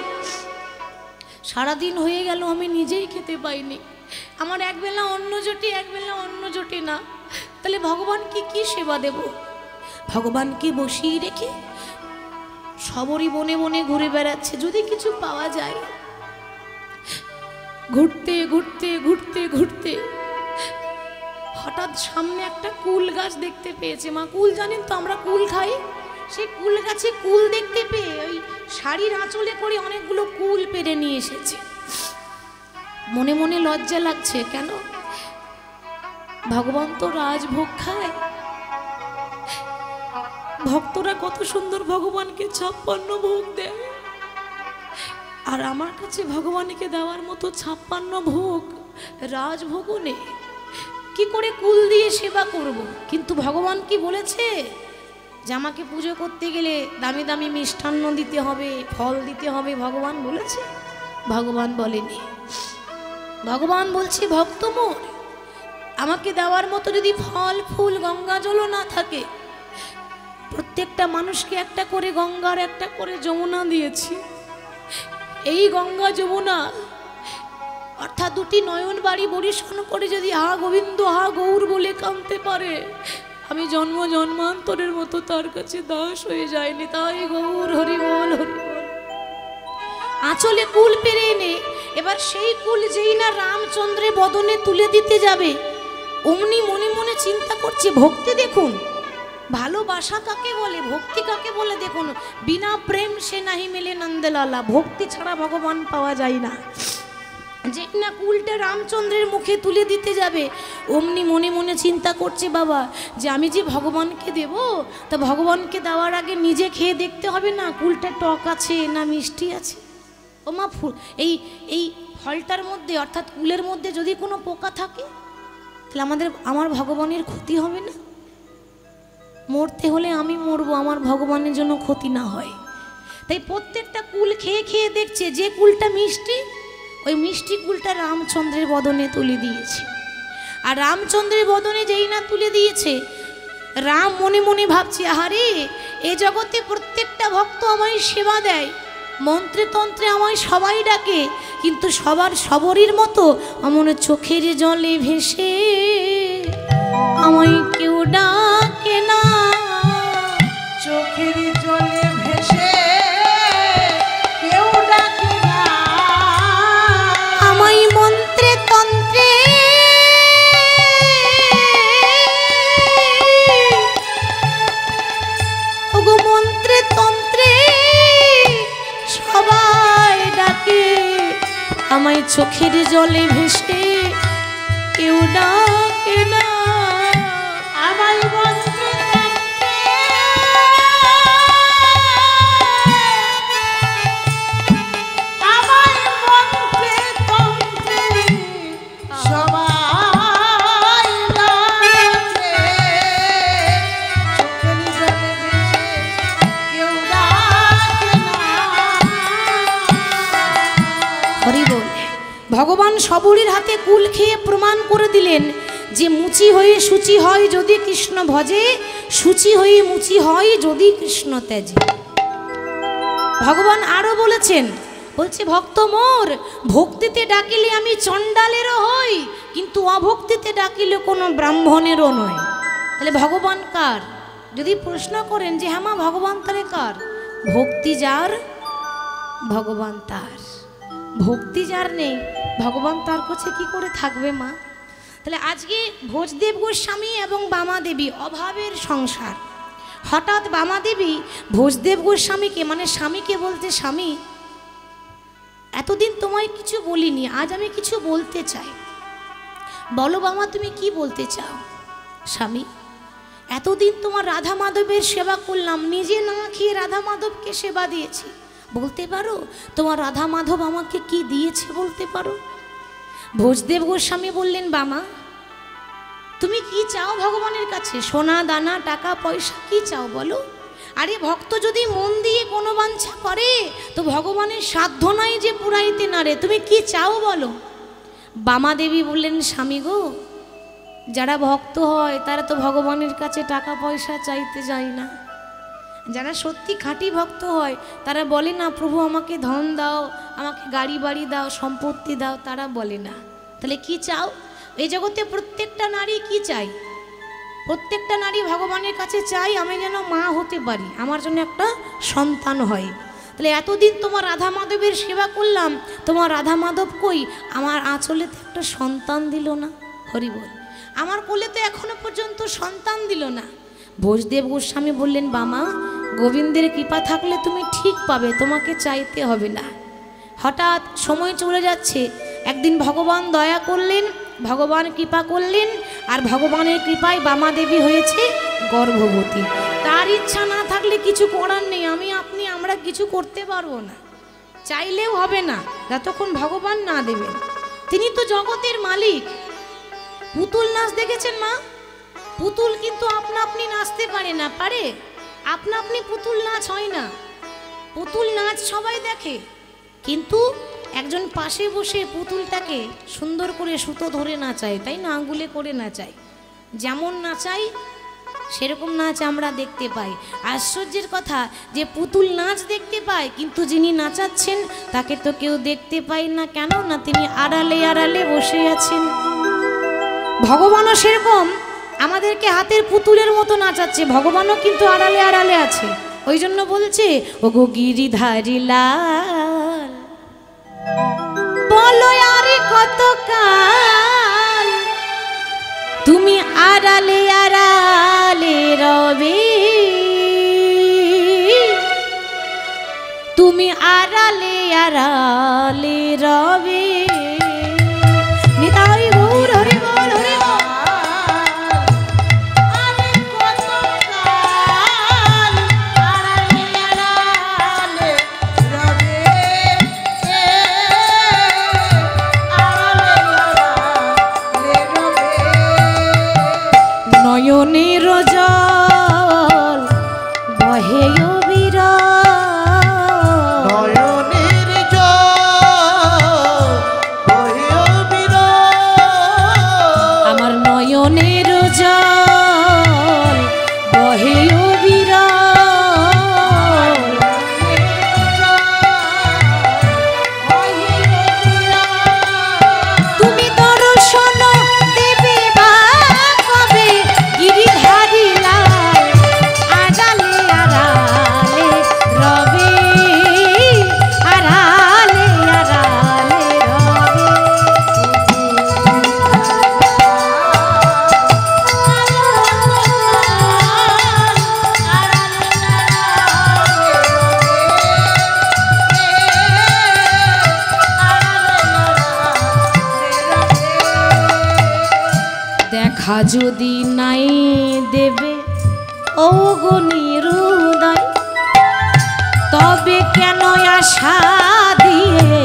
সারাদিন হয়ে গেল আমি নিজেই খেতে পাইনি, আমার একবেলা অন্ন জোটে, একবেলা অন্ন জোটে না, তাহলে ভগবানকে কি সেবা দেব? ভগবানকে বসিয়ে রেখে শবরী বনে বনে ঘুরে বেড়াচ্ছে, যদি কিছু পাওয়া যায়। ঘুরতে ঘুরতে ঘুরতে ঘুরতে হঠাৎ সামনে একটা কুল গাছ দেখতে পেয়েছে। মা কুল জানেন তো, আমরা কুল খাই। সেই কুল গাছে কুল দেখতে পেয়ে ওই শাড়ির আঁচলে করে অনেকগুলো কুল পেরে নিয়ে এসেছে। মনে মনে লজ্জা লাগছে, কেন? ভগবান তো রাজভোগ খায়। ভক্তরা কত সুন্দর ভগবানকে 56 ভোগ দেয়, আর আমার কাছে ভগবানকে দেওয়ার মতো 56 ভোগ রাজভোগও নেই। কি করে কুল দিয়ে সেবা করব? কিন্তু ভগবান কি বলেছে যে আমাকে পুজো করতে গেলে দামি দামি মিষ্টান্ন দিতে হবে, ফল দিতে হবে? ভগবান বলেছে? ভগবান বলেনি। ভগবান বলছে, ভক্ত মোর, আমাকে দেওয়ার মতো যদি ফল ফুল গঙ্গা জলও না থাকে, প্রত্যেকটা মানুষকে একটা করে গঙ্গার একটা করে যমুনা দিয়েছি। এই গঙ্গা যমুনা অর্থাৎ দুটি নয়ন বাড়ি বরিশন করে যদি হা গোবিন্দ হা গৌর বলে কাঁদতে পারে, আমি জন্ম জন্মান্তরের মতো তার কাছে দাস হয়ে যায়নি। তাই গৌর হরি বল হরি বল। আঁচলে কুল পেরে এনে এবার এবার সেই কুল যেই না রামচন্দ্রের বদনে তুলে দিতে যাবে, অমনি মনে মনে চিন্তা করছে, ভক্তি দেখুন, ভালোবাসা কাকে বলে, ভক্তি কাকে বলে দেখুন, বিনা প্রেম সে নাহি মেলে নন্দলালা, ভক্তি ছাড়া ভগবান পাওয়া যায় না। যে না কুলটা রামচন্দ্রের মুখে তুলে দিতে যাবে, অমনি মনে মনে চিন্তা করছে, বাবা যে আমি যে ভগবানকে দেব, তা ভগবানকে দেওয়ার আগে নিজে খেয়ে দেখতে হবে না কুলটা টক আছে না মিষ্টি আছে। ও মা, এই ফলটার মধ্যে অর্থাৎ কুলের মধ্যে যদি কোনো পোকা থাকে, তাহলে আমার ভগবানের ক্ষতি হবে না? মরতে হলে আমি মরবো, আমার ভগবানের জন্য ক্ষতি না হয়। তাই প্রত্যেকটা কুল খেয়ে খেয়ে দেখছে, যে কুলটা মিষ্টি, ওই মিষ্টি কুলটা রামচন্দ্রের বদনে তুলে দিয়েছে। আর রামচন্দ্রের বদনে যেই না তুলে দিয়েছে, রাম মনে মনে ভাবছে, আহারে এ জগতে প্রত্যেকটা ভক্ত আমায় সেবা দেয়, মন্ত্রে তন্ত্রে আমায় সবাই ডাকে, কিন্তু সবরই মতো আমার চোখের জলে ভেসে আমায় কেউ ডাকে না। চোখের জলে ভেসে কেউ ডাকে না, আমায় মন্ত্রে তন্ত্রে ওগো মন্ত্রে তন্ত্রে সবাই ডাকে, আমায় চোখের জলে ভেসে কেউ ডাকে না। আমায় মন্ত্রে সবাই ডাকে, চোখের জলে ভেসে কেউ ডাকে না। হরি বল। ভগবান সবরীর হাতে কুল খেয়ে প্রমাণ করে দিলেন যে মুচি হয়ে সূচি হয় যদি কৃষ্ণ ভজে, সূচি হয়ে মুচি হয় যদি কৃষ্ণ ত্যাজে। ভগবান আরো বলেছেন, বলছে ভক্ত মোর, ভক্তিতে ডাকিলে আমি চণ্ডালেরও হই, কিন্তু অভক্তিতে ডাকিলে কোনো ব্রাহ্মণেরও নয়। তাহলে ভগবান কার? যদি প্রশ্ন করেন যে হ্যাঁ মা ভগবান তাহলে কার? ভক্তি যার ভগবান তার, ভক্তি যার নেই ভগবান তার কাছে কি করে থাকবে মা? তাহলে আজকে ভোজদেব গোস্বামী এবং বামা দেবী অভাবের সংসার। হঠাৎ বামা দেবী ভোজদেব গোস্বামীকে মানে স্বামীকে বলতে, স্বামী এতদিন তোমায় কিছু বলিনি, আজ আমি কিছু বলতে চাই, বলো বামা তুমি কি বলতে চাও? স্বামী এতদিন তোমার রাধা মাধবের সেবা করলাম, নিজে না খেয়ে রাধা মাধবকে সেবা দিয়েছি, বলতে পারো তোমার রাধা মাধব আমাকে কি দিয়েছে বলতে পারো? ভোজদেব গোস্বামী বললেন, বামা তুমি কি চাও ভগবানের কাছে? সোনা দানা টাকা পয়সা কি চাও বলো? আরে ভক্ত যদি মন দিয়ে কোনো বাঞ্ছা করে তো ভগবানের সাধ্য নাই যে পুরাইতে না রে, তুমি কি চাও বলো? বামা দেবী বললেন, স্বামী গো, যারা ভক্ত হয় তারা তো ভগবানের কাছে টাকা পয়সা চাইতে যায় না, যারা সত্যি খাঁটি ভক্ত হয় তারা বলে না প্রভু আমাকে ধন দাও, আমাকে গাড়ি বাড়ি দাও, সম্পত্তি দাও, তারা বলে না। তাহলে কি চাও? এই জগতে প্রত্যেকটা নারী কি চাই? প্রত্যেকটা নারী ভগবানের কাছে চাই আমি যেন মা হতে পারি, আমার জন্য একটা সন্তান হয়। তাহলে এতদিন তোমার রাধা মাধবের সেবা করলাম, তোমার রাধা মাধব কই? আমার আঁচলে তো একটা সন্তান দিল না। হরি বল। আমার কোলে তো এখনো পর্যন্ত সন্তান দিল না। ভোজদেব গোস্বামী বললেন, বামা গোবিন্দের কৃপা থাকলে তুমি ঠিক পাবে, তোমাকে চাইতে হবে না। হঠাৎ সময় চলে যাচ্ছে, একদিন ভগবান দয়া করলেন, ভগবান কৃপা করলেন, আর ভগবানের কৃপায় বামা দেবী হয়েছে গর্ভবতী। তার ইচ্ছা না থাকলে কিছু করার নেই, আমরা কিছু করতে পারবো না, চাইলেও হবে না যতক্ষণ ভগবান না দেবেন। তিনি তো জগতের মালিক। পুতুল নাচ দেখেছেন মা? পুতুল কিন্তু আপনা আপনি নাচতে পারে না, পারে? আপনা আপনি পুতুল নাচ হয় না। পুতুল নাচ সবাই দেখে, কিন্তু একজন পাশে বসে পুতুলটাকে সুন্দর করে সুতো ধরে নাচায়, তাই না? আঙ্গুলে করে নাচায়, যেমন নাচাই সেরকম নাচ আমরা দেখতে পাই। আশ্চর্যের কথা যে পুতুল নাচ দেখতে পায়, কিন্তু যিনি নাচাচ্ছেন তাকে তো কেউ দেখতে পায় না। কেন না? তিনি আড়ালে আড়ালে বসে আছেন। ভগবানও সেরকম আমাদেরকে হাতের পুতুলের মতো নাচাচ্ছে, ভগবানও কিন্তু আড়ালে আড়ালে আছে। ওই জন্য বলছে, ও গো গিরিধারী লাল বলো আড়ালে আড়ালে রবে, তুমি আড়ালে আড়ালে রবে। নিতাই গৌর হরি বল হরি বল। আরে কতকাল আড়ালে আড়ালে রবে, আড়ালে আড়ালে রবে। নয়নের জল বহে অবিরল, নয়নের জল বহে অবিরল। আমার নয়নের জল বহে অবিরল। তুমি দর্শন দেবে বা কবে গিরিধারী লাল, আড়ালে আড়ালে রবে, আড়ালে আড়ালে রবে। দেখা যদি নাই দেবে ও গনির উদয়, তবে কেন আশা দিয়ে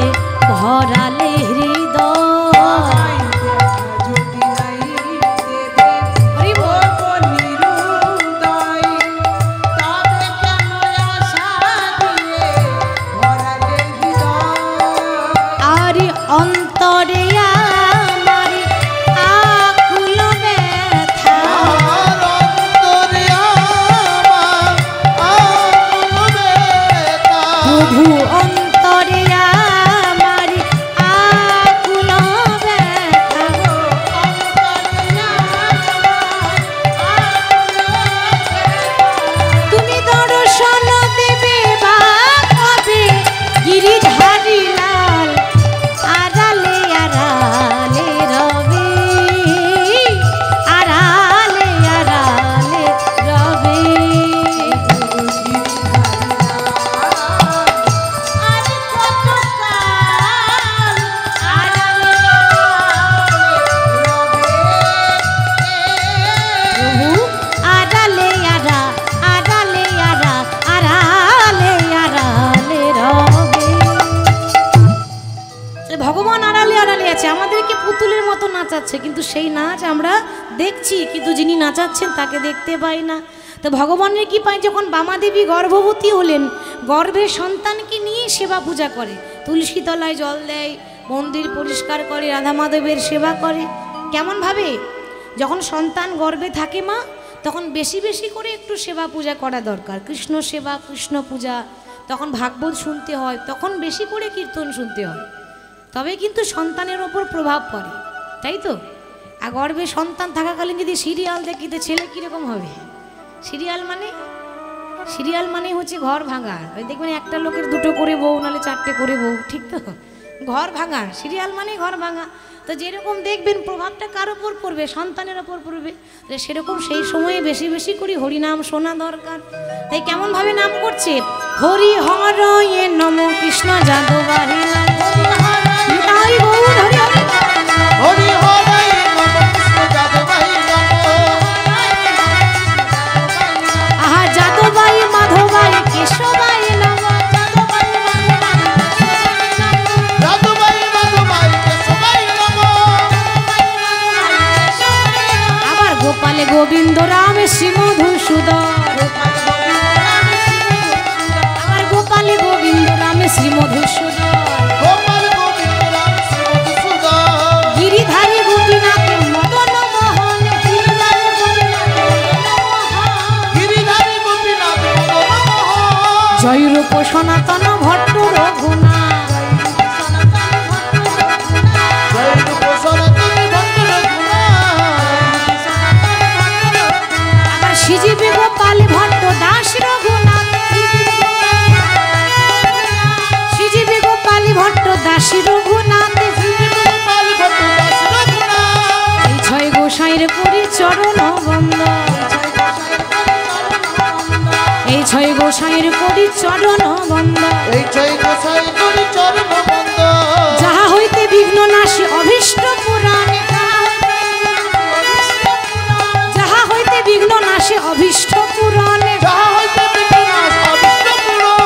ভরালে হৃদয়। যদি নাই দেবে হরি বল। নিরুদয়, তবে কেন আশা দিয়ে ভরালে হৃদয়। আরে অন্তরে আমার আকুল ব্যথা, আর অন্তরে আমার আকুল ব্যথা। প্রভু অন্তরে আমার আকুল ব্যথা। তুমি দর্শন দেবে বা কবে গিরিধারী লাল, আড়ালে আড়ালে রবে, আড়ালে আড়ালে রবে। আরে কতকাল আড়ালে রবে। প্রভু আড়ালে আড়ালে আড়ালে আড়ালে রবে। ভগবান আড়ালে আড়ালে আছে, আমাদেরকে পুতুলের মতো নাচাচ্ছে, কিন্তু সেই নাচ আমরা দেখছি, কিন্তু যিনি নাচাচ্ছেন তাকে দেখতে পাই না। তো ভগবানের কি পাই, যখন বামাদেবী গর্ভবতী হলেন, গর্ভে সন্তানকে নিয়ে সেবা পূজা করে, তুলসী তলায় জল দেয়, মন্দির পরিষ্কার করে, রাধা মাধবের সেবা করে। কেমনভাবে? যখন সন্তান গর্ভে থাকে মা, তখন বেশি বেশি করে একটু সেবা পূজা করা দরকার, কৃষ্ণ সেবা, কৃষ্ণ পূজা। তখন ভাগবত শুনতে হয়, তখন বেশি করে কীর্তন শুনতে হয়, তবে কিন্তু সন্তানের ওপর প্রভাব পড়ে, তাই তো? আর গর্ভে সন্তান থাকাকালীন যদি সিরিয়াল দেখি তো ছেলে কীরকম হবে? সিরিয়াল মানে হচ্ছে ঘর ভাঙা। ওই দেখবেন একটা লোকের দুটো করে বউ, নাহলে চারটে করে বউ, ঠিক তো? ঘর ভাঙা, সিরিয়াল মানে ঘর ভাঙা। তো যেরকম দেখবেন প্রভাবটা কার ওপর পড়বে? সন্তানের ওপর পড়বে। তো সেরকম সেই সময়ে বেশি বেশি করে হরিনাম শোনা দরকার। তাই কেমনভাবে নাম করছে? হরি হর এ নম কৃষ্ণ যাদবাহি নিতাই গৌর হরি হরি। হরি হরে নম কৃষ্ণ যাদবাই নম। আহা যাদবাই মাধবাই কেশবাই নম। যাদবাই মাধবাই কেশবাই নম। আবার গোপালে গোবিন্দ রামে শ্রী মধুসূদন। আবার গোপালে গোবিন্দ রামে শ্রী মধুসূদন। গোপাল গোবিন্দ রাম শ্রী মধুসূদন। গিরিধারী গোপীনাথে মদন মোহন। গিরিধারী গোপীনাথ মদন মোহন। জয় রূপ সনাতন ভট্ট রঘুনাথ। জয় রূপ সনাতন ভট্ট রঘুনাথ। আবার শ্রীজীবী গোপাল ভট্ট দাস রঘুনাথ। শ্রীজীবী গোপাল ভট্ট দাস রঘুনাথ। গোপাল ভট্ট দাস রঘুনাথ। এই ছয় গোসাইয়ের পরিচরণ গোসাইয়ের করি চরণ বন্ধ, এই জয় গোসাই করি চরণ বন্ধ, যাহা হইতে বিঘ্ন নাশী অভীষ্ট পুরাণে, যাহা হইতে বিঘ্ন নাশী অভীষ্ট পুরাণে, যাহা হইতে বিঘ্নাশ অভীষ্ট পূরণ,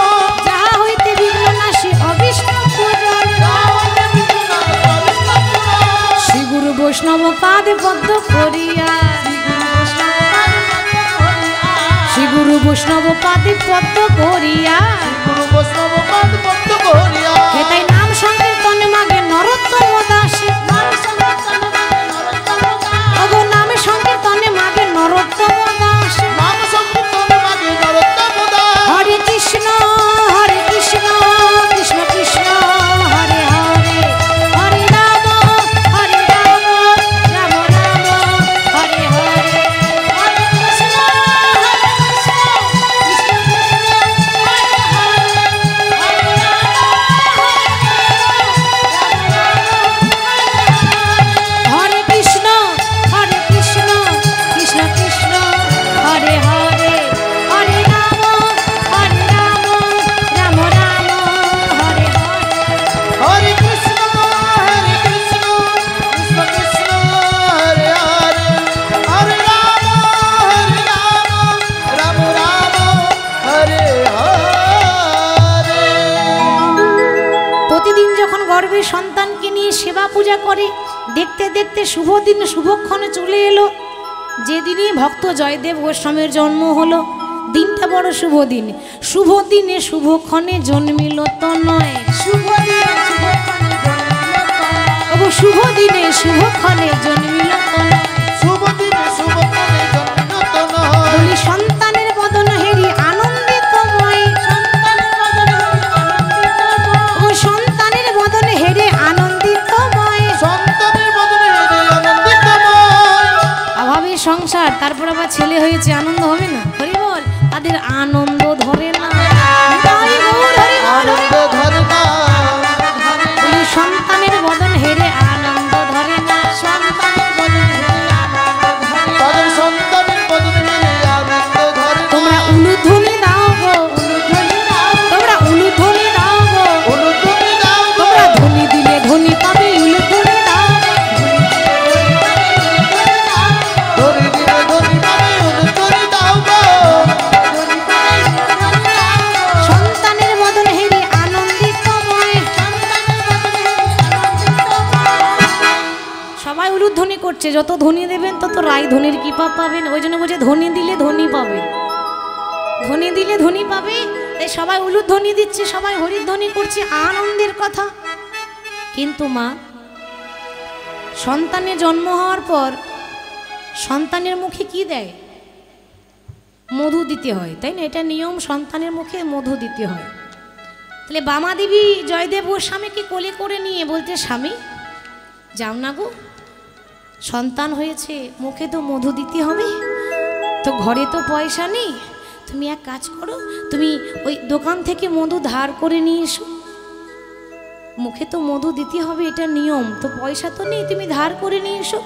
যাহা হইতে বিঘ্ন নাশী অভীষ্ট পুরাণে, যাহা হইতে বিঘ্নাশ অভীষ্ট পূরণ। শ্রী গুরু বৈষ্ণব পাদে পদ্ম করিয়া, শ্রী গুরু বৈষ্ণব পাদে পদ্ম করিয়া, গুরু বৈষ্ণব পাদ পদ্ম করিয়া, হেতাই নাম সংকীর্তন মাগে নরোত্তম দাসে, ওগো নাম সংকীর্তনে মাগে নরোত্তম দাসে। নাম সংকীর্তন মাগে নরোত্তম দাস। হরে কৃষ্ণ কৃষ্ণ কৃষ্ণ হরে হরে, হরে রাম রাম রাম হরে হরে, হরে কৃষ্ণ হরে কৃষ্ণ কৃষ্ণ কৃষ্ণ হরে হরে, হরে রাম রাম রাম হরে হরে। হরে কৃষ্ণ কৃষ্ণ কৃষ্ণ হরে হরে, হরে রাম রাম রাম হরে হরে। প্রতিদিন যখন গর্ভে সন্তানকে নিয়ে সেবা পূজা করে, দেখতে দেখতে শুভ দিন শুভক্ষণে চলে এলো। যেদিনই ভক্ত জয়দেব গোস্বামীর জন্ম হলো, দিনটা বড় শুভ দিন। শুভ দিনে শুভক্ষণে জন্মিল তো নয়, ওগো শুভ দিনে শুভক্ষণে জন্মিল তো নয়। শুভ দিনে শুভ ফলে জন্মিত নয়, বলি সন্তানের বদন হেরি আনন্দিতময়, ওগো সন্তানের বদন হেরে আনন্দিতময়। সন্তানের বদনে হৃদয় আনন্দিতময়। অভাবে সংসার, তারপর আবার ছেলে হয়েছে, আনন্দ হবে না? হরি বল, তাদের আনন্দ ধরে না। হরি বল, হরি বল, আনন্দ ধরে না, বলি সন্তানের বদন হেরে আনন্দ ধরে না। তাদের সন্তানের বদনে আনন্দ ধরে না। তোমরা উলুধ্বনি দাও গো, তোমরা উলুধ্বনি দাও গো, অনুধ্বনি দাও গো, তোমরা ধ্বনি দিলে ধ্বনি পাবে, উলুধ্বনি দাও গো। ধরি দিলে ধরি পাবে, অনুধ্বনি দাও গো। সন্তানের বদন হেরে আনন্দিতময়। সবাই উলুধ্বনি করছে, যত ধ্বনি দেবেন তত রায় ধ্বনির কৃপা পাবেন। ওই জন্য বলছে ধ্বনি দিলে ধ্বনি পাবে, ধ্বনি দিলে ধ্বনি পাবে। তাই সবাই উলুধ্বনি দিচ্ছে, সবাই হরিধ্বনি করছে, আনন্দের কথা। কিন্তু মা, সন্তানের জন্ম হওয়ার পর সন্তানের মুখে কি দেয়? মধু দিতে হয়, তাই না? এটা নিয়ম, সন্তানের মুখে মধু দিতে হয়। তাহলে বামা দেবী জয়দেব ওর স্বামীকে কোলে করে নিয়ে বলতে, স্বামী যাও না গো, সন্তান হয়েছে, মুখে তো মধু দিতে হবে, তো ঘরে তো পয়সা নেই, তুমি এক কাজ করো, তুমি ওই দোকান থেকে মধু ধার করে নিয়ে এসো, মুখে তো মধু দিতে হবে, এটা নিয়ম, তো পয়সা তো নেই, তুমি ধার করে নিয়ে এসো।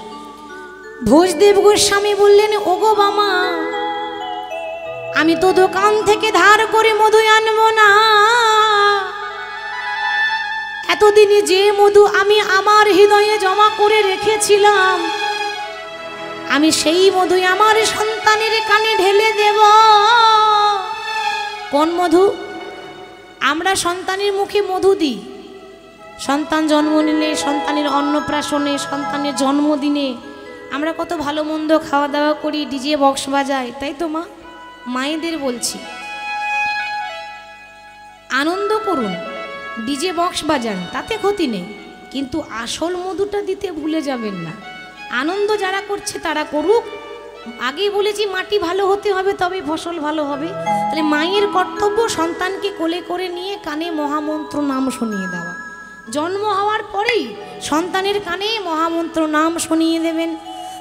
ভোজদেব গোস্বামী বললেন, ওগো বামা, আমি তো দোকান থেকে ধার করে মধু আনবো না, এতদিনে যে মধু আমি আমার হৃদয়ে জমা করে রেখেছিলাম, আমি সেই মধুই আমার সন্তানের কানে ঢেলে দেব। কোন মধু? আমরা সন্তানের মুখে মধু দিই, সন্তান জন্ম নিলে, সন্তানের অন্নপ্রাশনে, সন্তানের জন্মদিনে আমরা কত ভালো মন্দ খাওয়া দাওয়া করি, ডিজে বক্স বাজাই, তাই তো মা? মায়েদের বলছি, আনন্দ করুন, ডিজে বক্স বাজান, তাতে ক্ষতি নেই, কিন্তু আসল মধুটা দিতে ভুলে যাবেন না। আনন্দ যারা করছে তারা করুক, আগেই বলেছি মাটি ভালো হতে হবে, তবে ফসল ভালো হবে। তাহলে মায়ের কর্তব্য সন্তানকে কোলে করে নিয়ে কানে মহামন্ত্র নাম শুনিয়ে দেওয়া। জন্ম হওয়ার পরেই সন্তানের কানে মহামন্ত্র নাম শুনিয়ে দেবেন।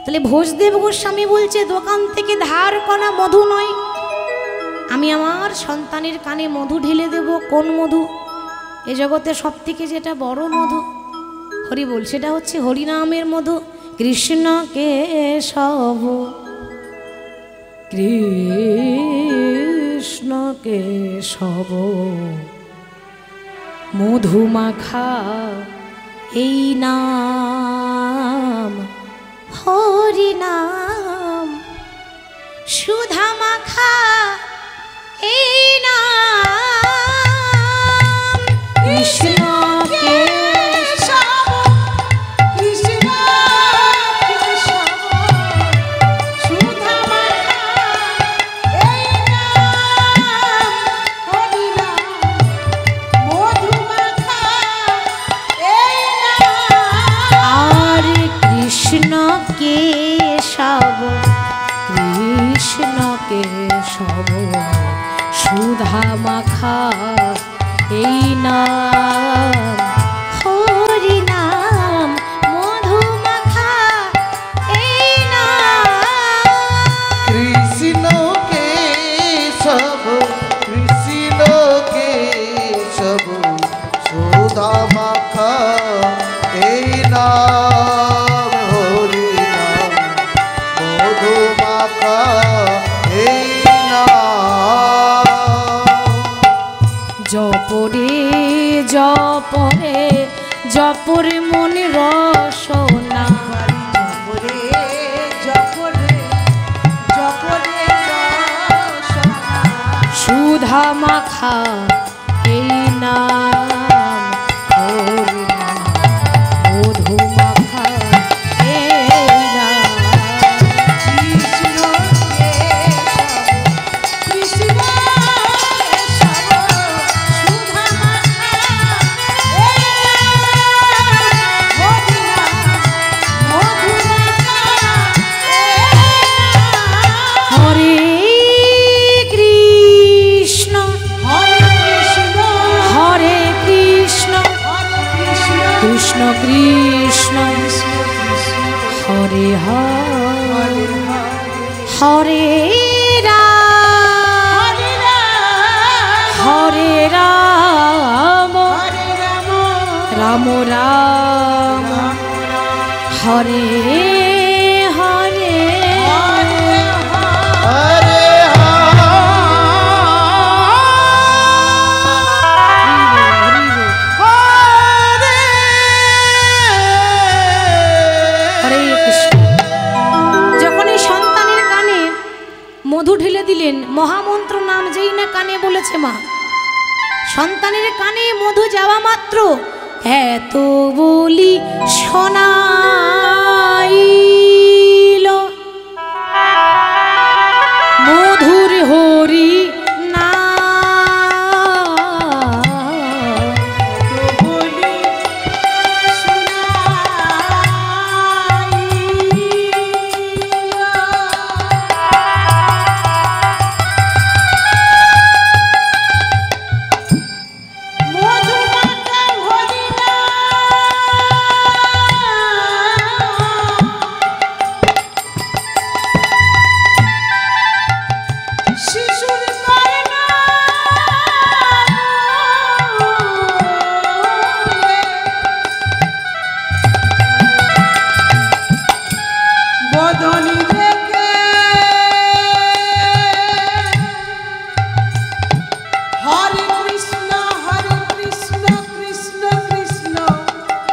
তাহলে ভোজদেব গোস্বামী বলছে, দোকান থেকে ধার করা মধু নয়, আমি আমার সন্তানের কানে মধু ঢেলে দেব। কোন মধু? এ জগতে সব থেকে যেটা বড় মধু, হরি বল, সেটা হচ্ছে হরিনামের মধু। কৃষ্ণ কেশব কৃষ্ণ কৃষ্ণ কেশব মধুমাখা এই নাম হরি নাম সুধা মাখা এই নাম কৃষ্ণ কেশব কৃষ্ণ কেশব সুধা মাখা এই নাম হরি নাম মধু মাখা এই নাম আর কৃষ্ণ কেশব কৃষ্ণ কেশব সুধা মাখা এই নাম হরি নাম মধু মাখা এই নাম কৃষ্ণ কেশব কৃষ্ণ কেশব সুধা মাখা এই নাম হরি নাম মধু মাখা এই নাম জপরে জপরে জপরে মনে রসনা জপরে জপরে জপরে রসনা সুধা মাখা এই নাম হরি নাম মধু মাখা এই নাম কৃষ্ণ কেশব কৃষ্ণ কেশব সুধা মাখা এই নাম হরি নাম মধু মাখা এই নাম হরে কৃষ্ণ হরে কৃষ্ণ হরে কৃষ্ণ হরে কৃষ্ণ কৃষ্ণ কৃষ্ণ হরে হরে হরে রাম হরে রাম রাম রাম হরে হরে হরে হরে কৃষ্ণ। যখন এই সন্তানের কানে মধু ঢেলে দিলেন, মহামন্ত্র নাম যেই না কানে বলেছে মা, সন্তানের কানে মধু যাওয়া মাত্র এত বলি শোনাইল মধুর হরি না বদনি রেখে হরে কৃষ্ণ কৃষ্ণ কৃষ্ণ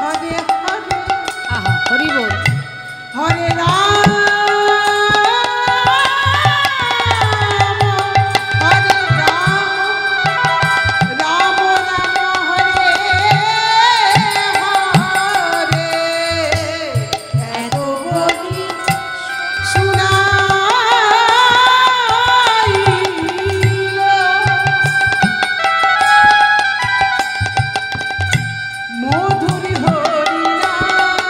হরে হরে আহা হরি বল হরে রাম হরে রাম রাম রাম হরে হরে এত বলি শুনাইল মধুর হরিনাম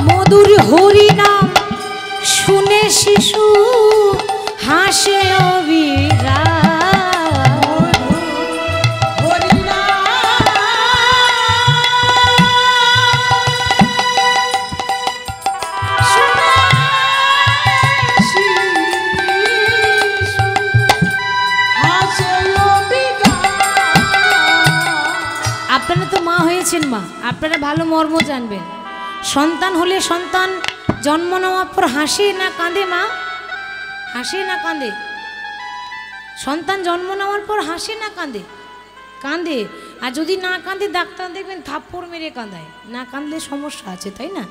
মধুর হরি নাম শুনে শিশু হাসে অবিরাম আপনারা তো মা হয়েছেন মা, আপনারা ভালো মর্ম জানবেন। সন্তান হলে সন্তান জন্ম নেওয়ার পর হাসে না কাঁদে মা? হাসে না কাঁদে? সন্তান জন্ম নেওয়ার পর হাসে না কাঁদে? কাঁদে। আর যদি না কাঁদে ডাক্তার দেখবেন থাপ্পড় মেরে কাঁদায়, না কাঁদলে সমস্যা আছে, তাই না?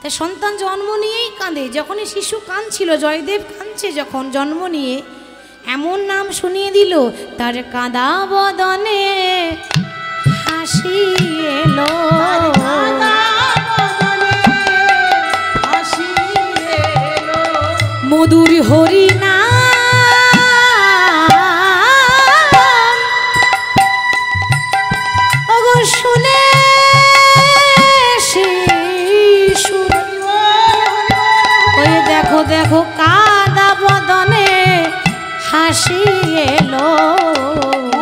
তাই সন্তান জন্ম নিয়েই কাঁদে। যখনই শিশু কাঁদছিল, জয়দেব কাঁদছে যখন জন্ম নিয়ে, এমন নাম শুনিয়ে দিল, তার কাঁদা বদনে হাসি এলো। মধুর হরি নাম ওগো শুনে শিশুর, ওই দেখো দেখো কাদা বদনে হাসি এলো।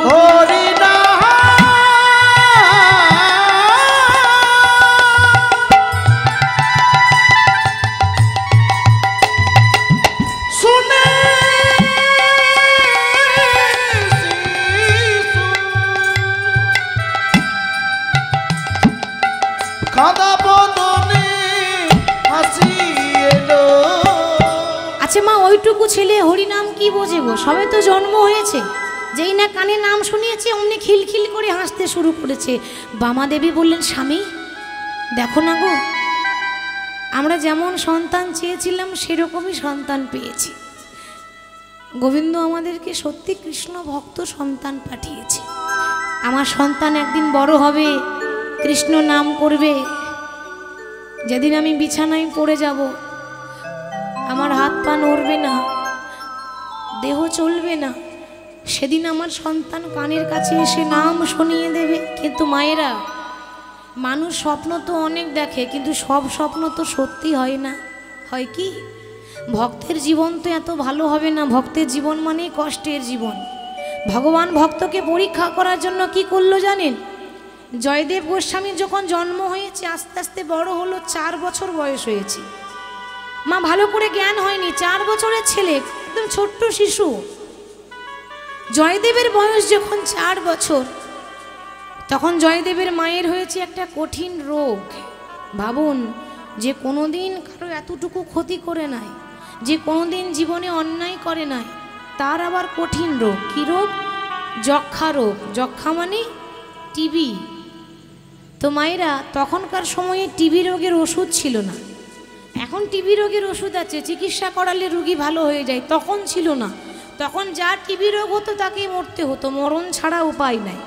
হরি নাম শুনে কাঁদা বদনে হাসি এলো। আচ্ছা মা, ওইটুকু ছেলে হরিনাম কি বোঝে গো? সবে তো জন্ম হয়েছে, যেই না কানে নাম শুনিয়েছে অমনি খিলখিল করে হাসতে শুরু করেছে। বামাদেবী বললেন, স্বামী দেখো না গো, আমরা যেমন সন্তান চেয়েছিলাম সেরকমই সন্তান পেয়েছি। গোবিন্দ আমাদেরকে সত্যি কৃষ্ণ ভক্ত সন্তান পাঠিয়েছে। আমার সন্তান একদিন বড় হবে, কৃষ্ণ নাম করবে। যেদিন আমি বিছানায় পড়ে যাব, আমার হাত পা নড়বে না, দেহ চলবে না, সেদিন আমার সন্তান কানের কাছে এসে নাম শুনিয়ে দেবে। কিন্তু মায়েরা, মানুষ স্বপ্ন তো অনেক দেখে, কিন্তু সব স্বপ্ন তো সত্যি হয় না। হয় কি, ভক্তের জীবন তো এত ভালো হবে না। ভক্তের জীবন মানেই কষ্টের জীবন। ভগবান ভক্তকে পরীক্ষা করার জন্য কি করলো জানেন? জয়দেব গোস্বামীর যখন জন্ম হয়েছে, আস্তে আস্তে বড় হলো, 4 বছর বয়স হয়েছে। মা ভালো করে জ্ঞান হয়নি, 4 বছরের ছেলে, একদম ছোট্ট শিশু। জয়দেবের বয়স যখন 4 বছর, তখন জয়দেবের মায়ের হয়েছে একটা কঠিন রোগ। ভাবুন, যে কোনোদিন কারো এতটুকু ক্ষতি করে নাই, যে কোনোদিন জীবনে অন্যায় করে নাই, তার আবার কঠিন রোগ। কী রোগ? যক্ষা রোগ। যক্ষা মানে টিবি। তো মায়েরা, তখনকার সময়ে টিবি রোগের ওষুধ ছিল না। এখন টিবি রোগের ওষুধ আছে, চিকিৎসা করালে রোগী ভালো হয়ে যায়। তখন ছিল না। তখন যা টিবি রোগ হতো তাকে মরতে হতো, মরণ ছাড়া উপায় নাই।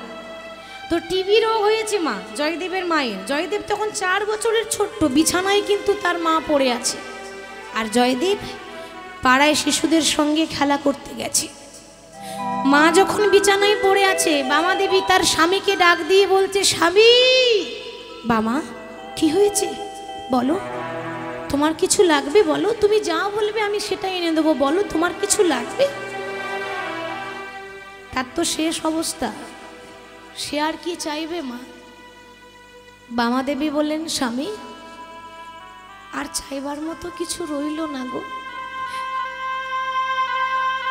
তো টিবি রোগ হয়েছে মা জয়দেবের মায়ের। জয়দেব তখন 4 বছরের ছোট্ট, বিছানায় কিন্তু তার মা পড়ে আছে। আর জয়দেব পাড়ায় শিশুদের সঙ্গে খেলা করতে গেছে। মা যখন বিছানায় পড়ে আছে, বামাদেবী তার স্বামীকে ডাক দিয়ে বলছে, স্বামী। বামা, কি হয়েছে বলো? তোমার কিছু লাগবে বলো, তুমি যা বলবে আমি সেটাই এনে দেবো, বলো তোমার কিছু লাগবে। তার তো শেষ অবস্থা, সে আর কি চাইবে মা? বামাদেবী বললেন, স্বামী আর চাইবার মতো কিছু রইল না গো।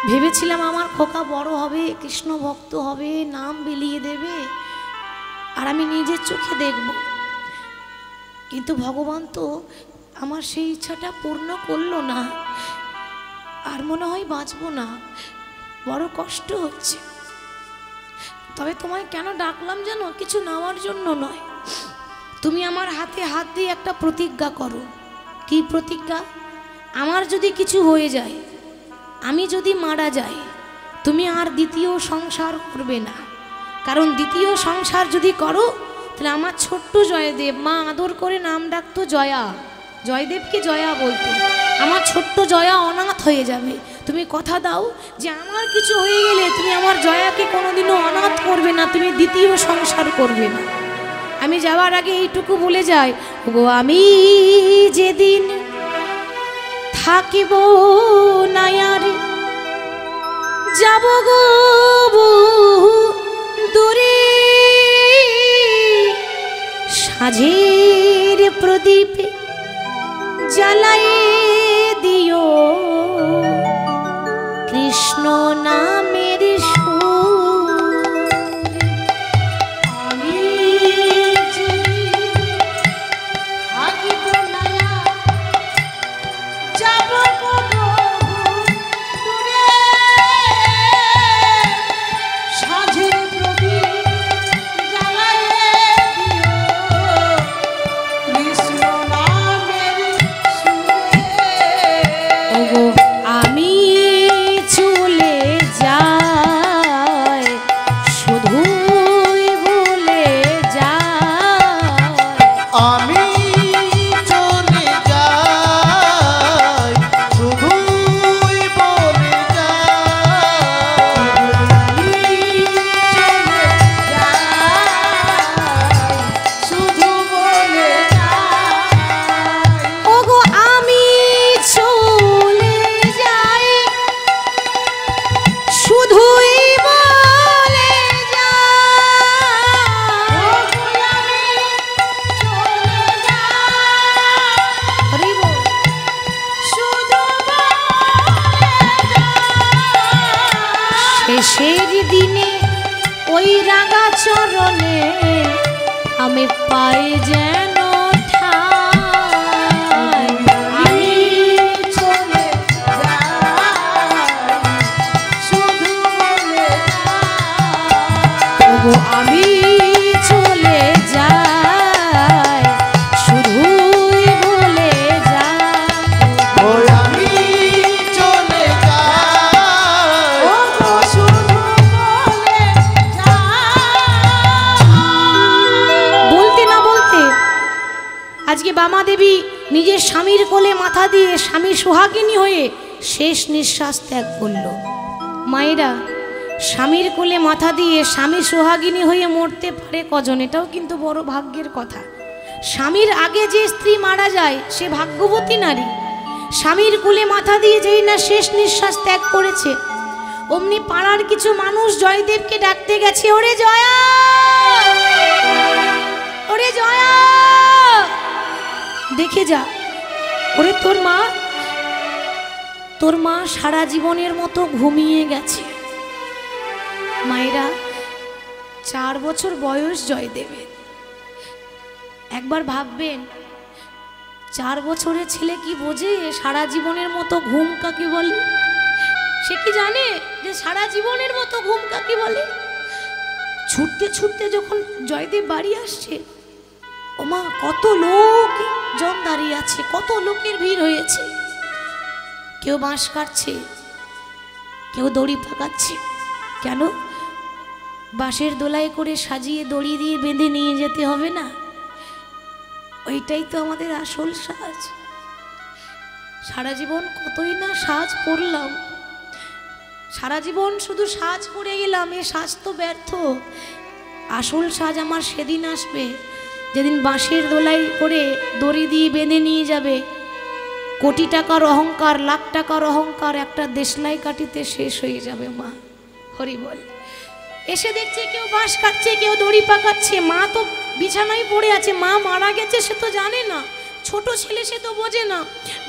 ভেবেছিলাম আমার খোকা বড় হবে, কৃষ্ণ ভক্ত হবে, নাম বিলিয়ে দেবে, আর আমি নিজের চোখে দেখব। কিন্তু ভগবান তো আমার সেই ইচ্ছাটা পূর্ণ করলো না। আর মনে হয় বাঁচবো না, বড় কষ্ট হচ্ছে। তবে তোমায় কেন ডাকলাম জানো? কিছু নেওয়ার জন্য নয়, তুমি আমার হাতে হাত দিয়ে একটা প্রতিজ্ঞা করো। কি প্রতিজ্ঞা? আমার যদি কিছু হয়ে যায়, আমি যদি মারা যাই, তুমি আর দ্বিতীয় সংসার করবে না। কারণ দ্বিতীয় সংসার যদি করো, তাহলে আমার ছোট্ট জয়দেব, মা আদর করে নাম ডাকতো জয়া, জয়দেবকে জয়া বলতো, আমার ছোট্ট জয়া অনাথ হয়ে যাবে। তুমি কথা দাও যে আমার কিছু হয়ে গেলে তুমি আমার জয়াকে কোনোদিনও অনাথ করবে না, তুমি দ্বিতীয় সংসার করবে না। আমি যাওয়ার আগে এইটুকু বলে যাই, গো আমি যেদিন থাকিব না আর যাব গো দূরে, সাঁঝের প্রদীপ জ্বালায়ে দিও কৃষ্ণ নামের সুর। আমি যে থাকিব না যাব গো দূরে, আমি পাই যেন ঠাই। আমি চলে যাই শুধু বলে যাই ওগো আমি চলে যাই শুধুই বলে যাই। ওই আমি চলে যাই ও গো শুধু বলে যাই বলতে না বলতে আজকে বামা দেবী নিজের স্বামীর কোলে মাথা দিয়ে স্বামী সোহাগিনী হয়ে শেষ নিঃশ্বাস ত্যাগ করল। মায়েরা, স্বামীর কোলে মাথা দিয়ে স্বামী সোহাগিনী হয়ে মরতে পারে কজন? এটাও কিন্তু বড় ভাগ্যের কথা। স্বামীর আগে যে স্ত্রী মারা যায় সে ভাগ্যবতী নারী। স্বামীর কোলে মাথা দিয়ে যেই না শেষ নিঃশ্বাস ত্যাগ করেছে, অমনি পাড়ার কিছু মানুষ জয়দেবকে ডাকতে গেছে, ওরে জয়া, ওরে জয়া, দেখে যা, ওরে তোর মা সারা জীবনের মতো ঘুমিয়ে গেছে। মায়েরা, 4 বছর বয়স জয়দেবের। একবার ভাববেন, 4 বছরের ছেলে কি বোঝে সারা জীবনের মতো ঘুম কাকে বলে? সে কি জানে যে সারা জীবনের মতো ঘুম কাকে বলে? ছুটতে ছুটতে যখন জয়দেব বাড়ি আসছে, ওমা কত লোক জন দাঁড়িয়ে আছে, কত লোকের ভিড় হয়েছে। কেউ বাঁশ কাটছে, কেউ দড়ি পাকাচ্ছে। কেন? বাঁশের দোলায় করে সাজিয়ে দড়ি দিয়ে বেঁধে নিয়ে যেতে হবে না? ওইটাই তো আমাদের আসল সাজ। সারা জীবন কতই না সাজ পরলাম, সারা জীবন শুধু সাজ পরে গেলাম, এ সাজ তো ব্যর্থ। আসল সাজ আমার সেদিন আসবে যেদিন বাঁশের দোলাই করে দড়ি দিয়ে বেঁধে নিয়ে যাবে। কোটি টাকার অহংকার, লাখ টাকার অহংকার একটা দেশলাই কাটিতে শেষ হয়ে যাবে। মা হরি বল। এসে দেখছে কেউ বাঁশ কাটছে, কেউ দড়ি পাকাচ্ছে। মা তো বিছানায় পড়ে আছে, মা মারা গেছে সে তো জানে না, ছোট ছেলে সে তো বোঝে না।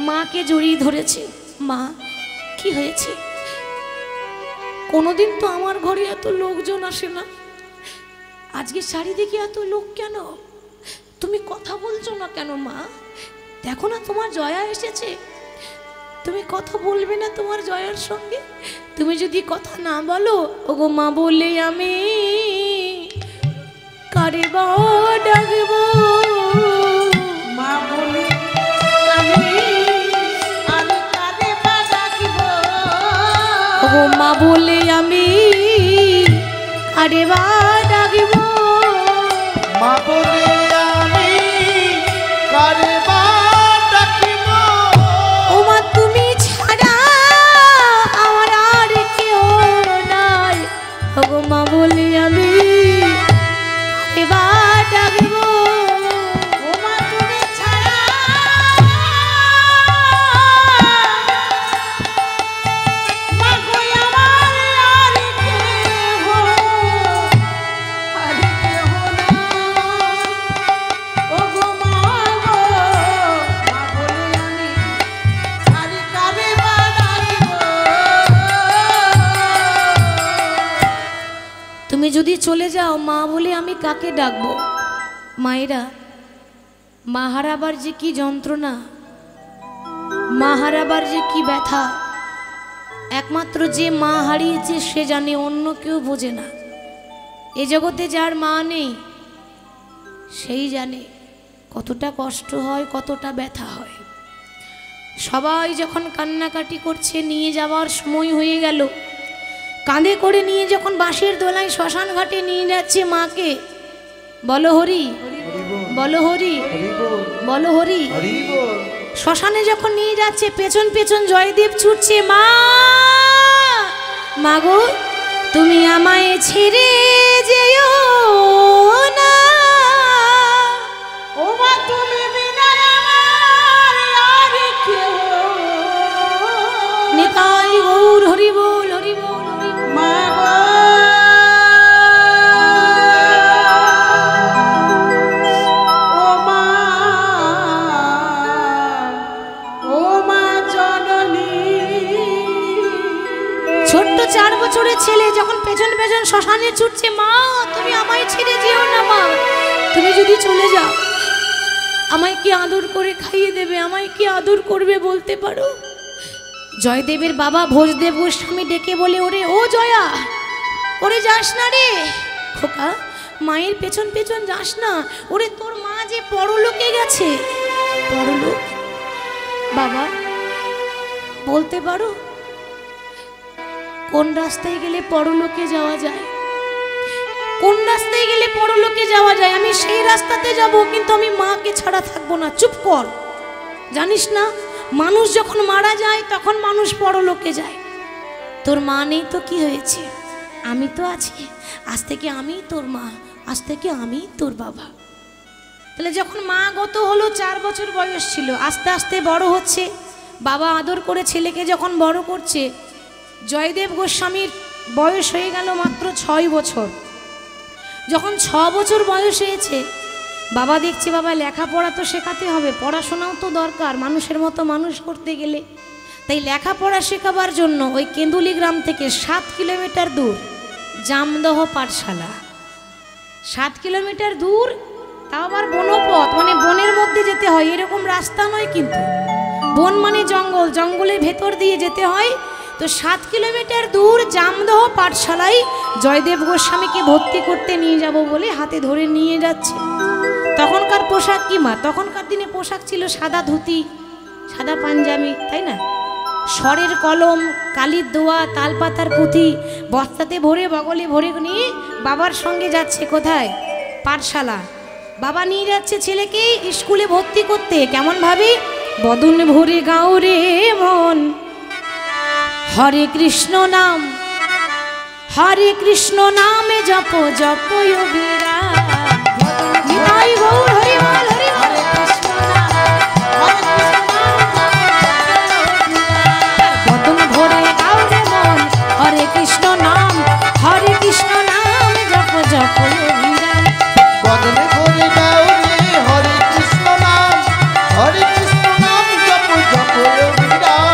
মাকে জড়িয়ে ধরেছে। মা, কি হয়েছে? কোনোদিন তো আমার ঘরে এত লোকজন আসে না, আজকে চারিদিকে এত লোক কেন? তুমি কথা বলছো না কেন? মা, দেখো না তোমার জয়া এসেছে, তুমি কথা বলবে না তোমার জয়ার সঙ্গে? তুমি যদি কথা না বলো, ওগো মা বলে আমি কারে বা ডাকবো? মা বলে আমি আর কারে বা ডাকিব? ওগো মা বলে আমি কারে বা ডাকবো? মা বলে আমি কারে বা ডাকিব? ও মা, তুমি ছাড়া আমার আর কেউ নাই। ওগো মা বলে আমি কারে বা ডাকবো? ও মা তুমি ছাড়া মা গো আমার আর কেহ নাই। ও গো মা গো, মা বলে আমি আর কারে বা ডাকিব? তুমি যদি চলে যাও, মা বলে আমি কাকে ডাকবো? মায়েরা, মা হারাবার যে কি যন্ত্রণা, মা হারাবার যে কি ব্যথা, একমাত্র যে মা হারিয়েছে সে জানে, অন্য কেউ বোঝে না। এ জগতে যার মা নেই সেই জানে কতটা কষ্ট হয়, কতটা ব্যথা হয়। সবাই যখন কান্নাকাটি করছে, নিয়ে যাওয়ার সময় হয়ে গেল, কাঁধে করে নিয়ে যখন বাঁশের দোলায় শ্মশান ঘাটে নিয়ে যাচ্ছে মাকে, বলো হরি, বলো হরি, বলো হরি। শ্মশানে যখন নিয়ে যাচ্ছে, পেছন পেছন জয়দেব ছুটছে, মা, মাগো তুমি আমায় ছেড়ে যেও না। ও মা তুমি বিনা আমার আর কেউ নিতাই গৌর হরি বল, হরি বল, হরি বল। মা গো, ও মা, ও মা জননী। ছোট্ট 4 বছরের ছেলে যখন পেছন পেছন শ্মশানে ছুটছে, মা তুমি আমায় ছেড়ে যেও না, মা তুমি যদি চলে যাও আমায় কি আদর করে খাইয়ে দেবে, আমায় কি আদর করবে বলতে পারো? জয়দেবের বাবা ভোজদেব গোস্বামী ডেকে বলে, ওরে ও জয়া, ওরে যাস না রে খোকা, মায়ের পেছন পেছন যাস না, ওরে তোর মা যে পরলোকে গেছে। পরলোক? বাবা বলতে পারো কোন রাস্তায় গেলে পরলোকে যাওয়া যায়? কোন রাস্তায় গেলে পরলোকে যাওয়া যায়? আমি সেই রাস্তাতে যাব, কিন্তু আমি মাকে ছাড়া থাকবো না। চুপ কর, জানিস না মানুষ যখন মারা যায় তখন মানুষ পরলোকে যায়। তোর মা নেই তো কি হয়েছে, আমি তো আছি। আজ থেকে আমি তোর মা, আজ থেকে আমি তোর বাবা। তাহলে যখন মা গত হলো 4 বছর বয়স ছিল, আস্তে আস্তে বড় হচ্ছে, বাবা আদর করে ছেলেকে যখন বড় করছে, জয়দেব গোস্বামীর বয়স হয়ে গেল মাত্র 6 বছর। যখন 6 বছর বয়স হয়েছে, বাবা দেখছে বাবা লেখাপড়া তো শেখাতে হবে, পড়াশোনাও তো দরকার মানুষের মতো মানুষ করতে গেলে। তাই লেখাপড়া শেখাবার জন্য ওই কেন্দুলি গ্রাম থেকে 7 কিলোমিটার দূর জামদহ পাঠশালা, 7 কিলোমিটার দূর, তাও আবার বনপথ, মানে বনের মধ্যে যেতে হয়, এরকম রাস্তা নয় কিন্তু। বন মানে জঙ্গল, জঙ্গলের ভেতর দিয়ে যেতে হয়। তো 7 কিলোমিটার দূর জামদহ পাঠশালায় জয়দেব গোস্বামীকে ভর্তি করতে নিয়ে যাব বলে হাতে ধরে নিয়ে যাচ্ছে। তখনকার পোশাক কি মা? তখনকার দিনে পোশাক ছিল সাদা ধুতি, সাদা পাঞ্জাবি, তাই না? স্বরের কলম, কালির দোয়া, তালপাতার পুঁথি বস্তাতে ভরে বগলে ভরে নিয়ে বাবার সঙ্গে যাচ্ছে কোথায়? পাঠশালা। বাবা নিয়ে যাচ্ছে ছেলেকে স্কুলে ভর্তি করতে। কেমন ভাবে? বদন ভরে গাও রে মন হরে কৃষ্ণ নাম, হরে কৃষ্ণ নামে জপ জপ অবিরাম। নিতাই গৌর হরি বল, হরি বল। বদন ভরে গাও রে মন হরে কৃষ্ণ নাম, হরে কৃষ্ণ নাম জপ জপ অবিরাম। বদনে ভরে গাও রে হরে কৃষ্ণ নাম, হরে কৃষ্ণ নাম জপ জপ অবিরাম।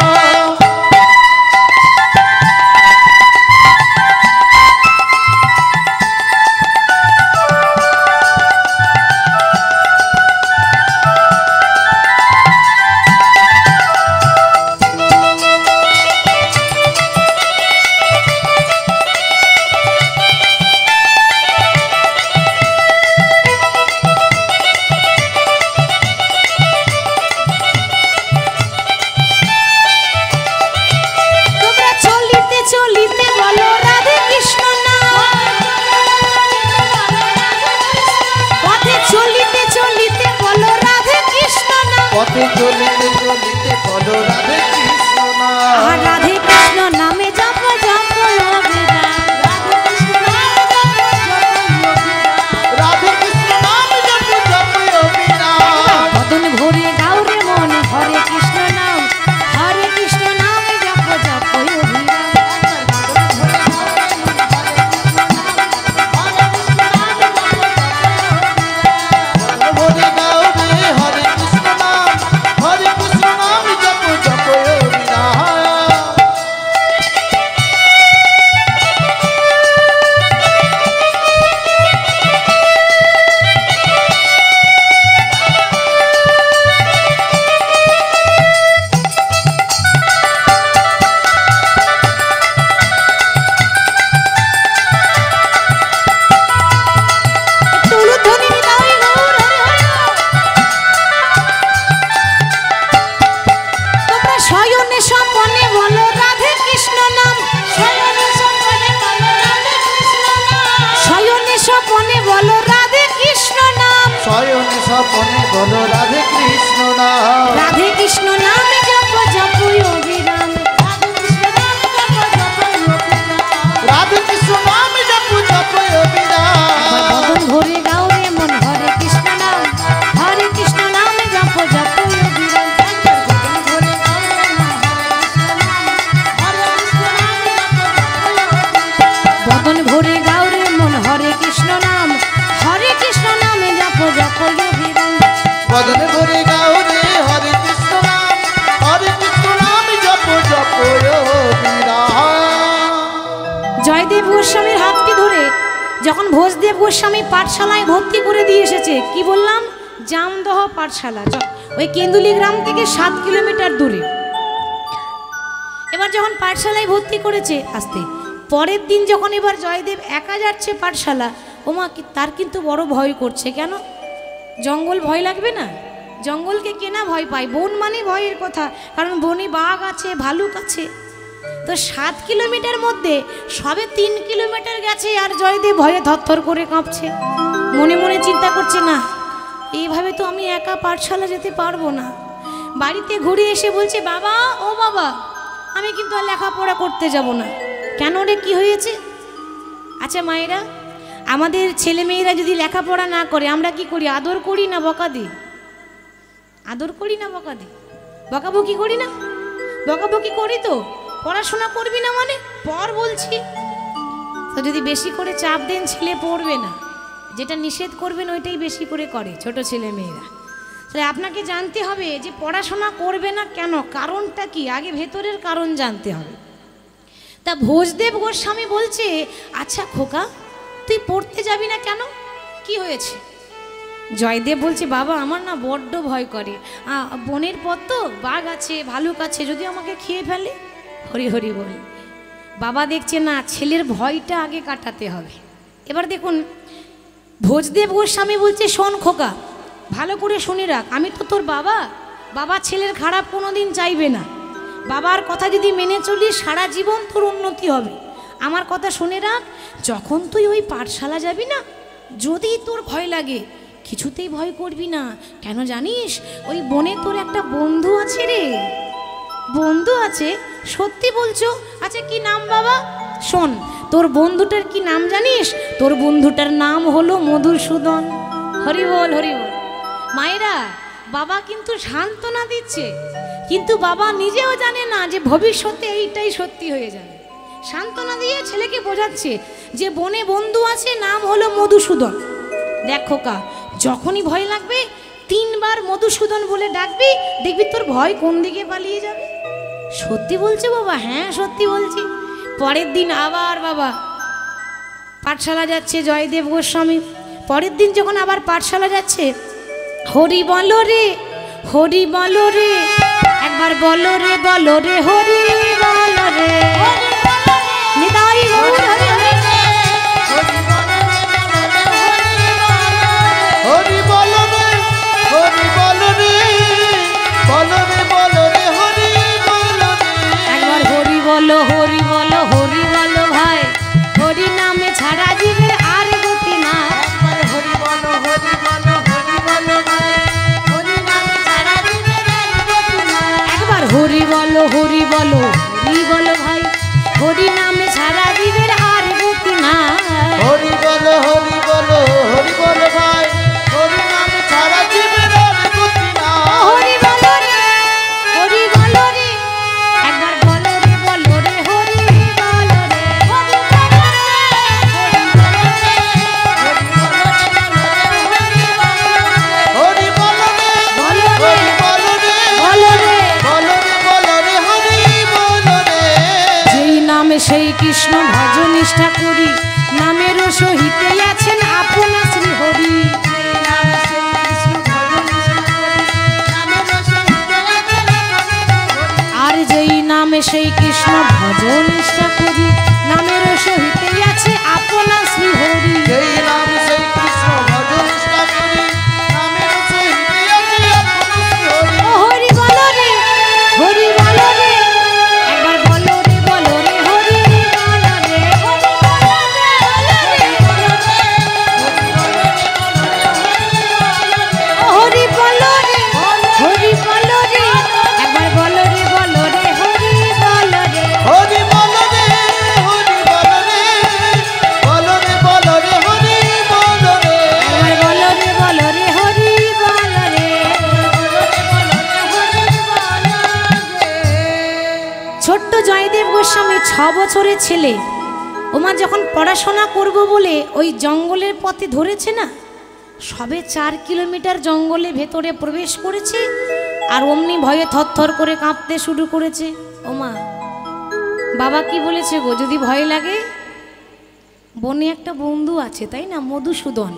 তোমরা চলিতে চলিতে বলো রাধে কৃষ্ণ নাম, পথে চলিতে চলিতে বলো রাধে কৃষ্ণ নাম। পথে চলিতে চলিতে বলো রাধে কৃষ্ণ নাম, আর রাধে কৃষ্ণ নামে জপ জপ অবিরাম। রাধে কৃষ্ণ নাম জপ জপ অবিরাম। বদন ভরে গাও রে মন হরে কৃষ্ণ নাম, হরে কৃষ্ণ নাম জপ জপ অবিরাম। বদনে ভরে গাও রে হরে কৃষ্ণ নাম, হরে কৃষ্ণ নাম জপ জপ অবিরাম। একটু উলুধ্বনি নিতাই গৌর হরি হরি। তোমরা শয়নে স্বপনে বলো রাধে কৃষ্ণ নাম, শয়নে স্বপনে বলো রাধে কৃষ্ণ নাম, শয়নে স্বপনে বলো রাধে কৃষ্ণ নাম। শয়নে স্বপনে বলো রাধে কৃষ্ণ নাম, রাধে কৃষ্ণ নামে জপ জপ অবিরাম। রাধে কৃষ্ণ নাম জপ জপ অবিরাম। বদন ভরে গাও রে মন হরে কৃষ্ণ নাম, হরে কৃষ্ণ নামে জপ জপ অবিরাম। বদন ভরে গাও রে মন হরে কৃষ্ণ নাম, হরে কৃষ্ণ নামে জপ জপ অবিরাম। বদনে ভরে গাও রে হরে কৃষ্ণ নাম, হরে কৃষ্ণ নাম জপ জপ অবিরাম। জয়দেব গোস্বামীর হাতটি ধরে যখন ভোজদেব গোস্বামী পাঠশালায় ভর্তি করে দিয়ে এসেছে, কি বললাম, জামদহ পাঠশালা, ওই কেন্দুলি গ্রাম থেকে 7 কিলোমিটার দূরে। এবার যখন পাঠশালায় ভর্তি করেছে, আসতে পরের দিন যখন এবার জয়দেব একা যাচ্ছে পাঠশালা, ওমা তার কিন্তু বড় ভয় করছে। কেন? জঙ্গল ভয় লাগবে না? জঙ্গলকে কেনা ভয় পায়? বন মানে ভয়ের কথা, কারণ বনে বাঘ আছে, ভালুক আছে। তো 7 কিলোমিটার মধ্যে সবে 3 কিলোমিটার গেছে আর জয়দেব ভয়ে থরথর করে কাঁপছে। মনে মনে চিন্তা করছে, না এইভাবে তো আমি একা পাঠশালা যেতে পারবো না। বাড়িতে ঘুরে এসে বলছে, বাবা ও বাবা, আমি কিন্তু আর লেখাপড়া করতে যাব না। কেন রে, কি হয়েছে? আচ্ছা মায়েরা, আমাদের ছেলে মেয়েরা যদি লেখাপড়া না করে আমরা কি করি? আদর করি না বকা দিই? আদর করি না বকা দিই? বকাবকি করি না? বকাবকি করি তো। পড়াশোনা করবি না মানে পড় বলছি। তো যদি বেশি করে চাপ দেন, ছেলে পড়বে না। যেটা নিষেধ করবেন ওইটাই বেশি করে করে ছোট ছেলে মেয়েরা। তাহলে আপনাকে জানতে হবে যে পড়াশোনা করবে না কেন, কারণটা কি, আগে ভেতরের কারণ জানতে হবে। তা ভোজদেব গোস্বামী বলছে, আচ্ছা খোকা, তুই পড়তে যাবি না কেন, কি হয়েছে? জয়দেব বলছে, বাবা আমার না বড্ড ভয় করে, বনের পথ তো, বাঘ আছে, ভালুক আছে, যদি আমাকে খেয়ে ফেলে। হরি হরি বল। বাবা দেখছে না, ছেলের ভয়টা আগে কাটাতে হবে। এবার দেখুন ভোজদেব গোস্বামী বলছে, শোন খোকা, ভালো করে শুনে রাখ, আমি তো তোর বাবা। বাবা ছেলের খারাপ কোনো দিন চাইবে না। বাবার কথা যদি মেনে চলিস সারা জীবন তোর উন্নতি হবে। আমার কথা শুনে রাখ, যখন তুই ওই পাঠশালা যাবি না, যদি তোর ভয় লাগে কিছুতেই ভয় করবি না। কেন জানিস? ওই বনে তোর একটা বন্ধু আছে রে। বন্ধু আছে? সত্যি বলছো? আচ্ছা কি নাম বাবা? শোন, তোর বন্ধুটার কি নাম জানিস? তোর বন্ধুটার নাম হলো মধুসূদন। হরি বল হরি বল। মায়েরা, বাবা কিন্তু সান্ত্বনা দিচ্ছে, কিন্তু বাবা নিজেও জানে না যে ভবিষ্যতে এইটাই সত্যি হয়ে যাবে। সান্ত্বনা দিয়ে ছেলেকে বোঝাচ্ছে যে বনে বন্ধু আছে, নাম হলো মধুসূদন। দেখো কা, যখনই ভয় লাগবে 3 বার মধুসূদন বলে ডাকবি, দেখবি তোর ভয় কোন দিকে পালিয়ে যাবে। সত্যি বলছে বাবা? হ্যাঁ সত্যি বলছি। পরের দিন আবার বাবা পাঠশালা যাচ্ছে জয়দেব গোস্বামী। পরের দিন যখন আবার পাঠশালা যাচ্ছে, হরি বলো রে, হরি বলো রে, একবার বলো রে, বলো রে, হরি বলো রে, নিতাই গৌর হরি হরি। হরি বলো রে, হরি বলো রে, বলো রে, বলো রে, হরি বলো রে। একবার হরি বলো, হরি বলো, হরি বলো ভাই, হরি নামে ছাড়া জীবের আর গতি না। একবার হরি বলো, হরি বলো, হরি বলো ভাই, হরি নামে ছাড়া জীবের আর গতি নাই। একবার হরি বলো, হরি বলো, হরি বলো ভাই, হরি নামে ছাড়া জীবের আর গতি না। হরি বলো, হরি বলো, হরি বলো ভাই, হরি নামে ছাড়া জীবের আর গতি নাই। হরি বলো রে, হরি বলো রে, একবার বলো রে, বলো রে, হরি বলো রে, হরি বলো রে, হরি বলো রে, বলো রে, হরি বলো রে, বলো রে। বলো রে, বলো রে, হরি বলো রে। যেই নামে সেই কৃষ্ণ ভজ নিষ্ঠা করি, নামের সহিতে আছেন আপনা শ্রী হরি। আর যেই নামে সেই কৃষ্ণ ভজ নিষ্ঠা করি, নামের সহিতে আছে আপনা শ্রী হরি। যেই নাম সেই কৃষ্ণ ভজ নিষ্ঠা করি, নামের সহিতে আছে আপন শ্রী হরি। ও হরি বলো রে, হরি বলো রে, একবার বলো রে, বলো রে, হরি বলো রে, হরি বলো রে, বলো রে, ও হরি বলো রে, হরি বলো রে, একবার বলো রে, বলো রে, হরি বলো রে। হরি বলো রে, হরি বলো রে, বলো রে, বলো রে, হরি বলো রে। একবার বলো রে, বলো রে, হরি বলো রে। ছোট্ট জয়দেব গোস্বামী 6 বছরের ছেলে, ওমা যখন পড়াশোনা করব বলে ওই জঙ্গলের পথে ধরেছে না, সবে 4 কিলোমিটার জঙ্গলে ভেতরে প্রবেশ করেছে আর অমনি ভয়ে থরথর করে কাঁপতে শুরু করেছে। ওমা বাবা কি বলেছে গো, যদি ভয় লাগে বনে একটা বন্ধু আছে তাই না, মধুসূদন।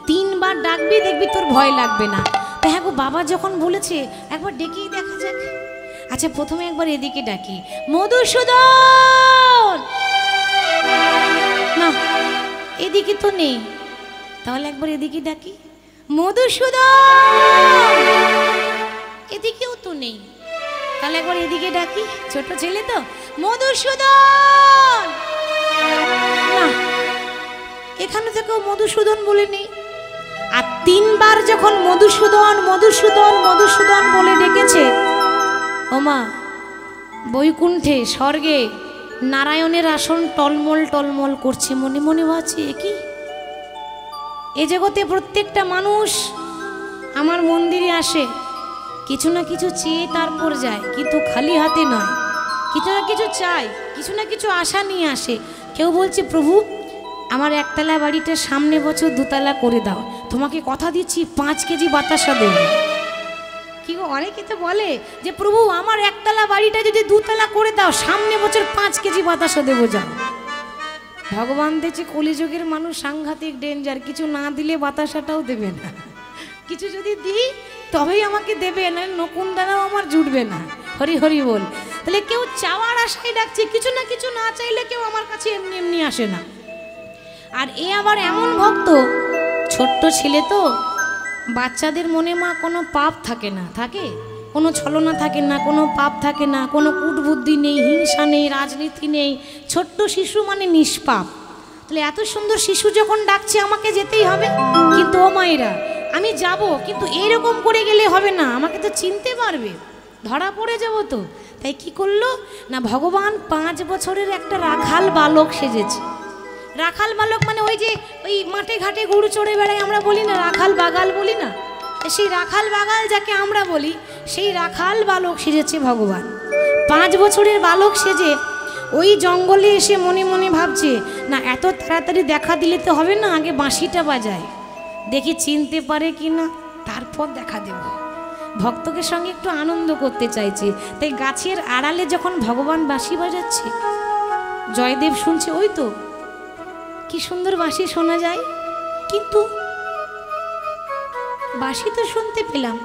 3 বার ডাকবি দেখবি তোর ভয় লাগবে না। তা হ্যাঁ গো, বাবা যখন বলেছে একবার ডেকেই দেখা যাক। আচ্ছা প্রথমে একবার এদিকে ডাকি, মধুসূদন। না এদিকে তো নেই, তাহলে একবার এদিকে ডাকি, মধুসূদন। এদিকেও তো নেই, তাহলে একবার এদিকে ডাকি, ছোট ছেলে তো, মধুসূদন। না এখানে থেকেও মধুসূদন বলে নেই। আর 3 বার যখন মধুসূদন মধুসূদন মধুসূদন বলে ডেকেছে, ওমা বৈকুণ্ঠে স্বর্গে নারায়ণের আসন টলমল টলমল করছে। মনে মনে ভাবছি কি, এ জগতে প্রত্যেকটা মানুষ আমার মন্দিরে আসে, কিছু না কিছু চেয়ে তারপর যায়, কিন্তু খালি হাতে নয়, কিছু না কিছু চাই, কিছু না কিছু আশা নিয়ে আসে। কেউ বলছে প্রভু আমার 1 তলা বাড়িটা সামনে বছর 2 তলা করে দাও, তোমাকে কথা দিচ্ছি 5 কেজি বাতাসা দেবে। কি গো, অনেকে তো বলে যে প্রভু আমার 1 তলা বাড়িটা যদি 2 তলা করে দাও সামনে বছর 5 কেজি বাতাসা দেবো। যাও, ভগবান দেখছে কলিযুগের মানুষ সাংঘাতিক ডেঞ্জার, কিছু না দিলে বাতাসাটাও দেবে না, কিছু যদি দিই তবেই আমাকে দেবে, না নকুন দানাও আমার জুটবে না। হরি হরি বল। তাহলে কেউ চাওয়ার আশায় ডাকছে, কিছু না কিছু না চাইলে কেউ আমার কাছে এমনি এমনি আসে না। আর এ আবার এমন ভক্ত, ছোট্ট ছেলে তো, বাচ্চাদের মনে মা কোনো পাপ থাকে না, থাকে কোনো ছলনা থাকে না, কোনো পাপ থাকে না, কোনো কূটবুদ্ধি নেই, হিংসা নেই, রাজনীতি নেই, ছোট্ট শিশু মানে নিষ্পাপ। তাহলে এত সুন্দর শিশু যখন ডাকছে আমাকে যেতেই হবে। কিন্তু ও মায়েরা আমি যাব, কিন্তু এইরকম করে গেলে হবে না, আমাকে তো চিনতে পারবে, ধরা পড়ে যাব তো। তাই কি করলো না, ভগবান 5 বছরের একটা রাখাল বালক সেজেছে। রাখাল বালক মানে ওই যে ওই মাঠে ঘাটে গরু চড়ে বেড়ায়, আমরা বলি না রাখাল বাগাল বলি না, সেই রাখাল বাগাল যাকে আমরা বলি, সেই রাখাল বালক সেজেছে ভগবান। 5 বছরের বালক সেজে ওই জঙ্গলে এসে মনে মনে ভাবছে না এত তাড়াতাড়ি দেখা দিলে তো হবে না, আগে বাঁশিটা বাজায় দেখি চিনতে পারে কি না, তারপর দেখা দেব। ভক্তকে সঙ্গে একটু আনন্দ করতে চাইছে, তাই গাছের আড়ালে যখন ভগবান বাঁশি বাজাচ্ছে, জয়দেব শুনছে, ওই তো কি সুন্দর বাঁশি শোনা যায়, কিন্তু বাঁশি তো শুনতে পেলাম,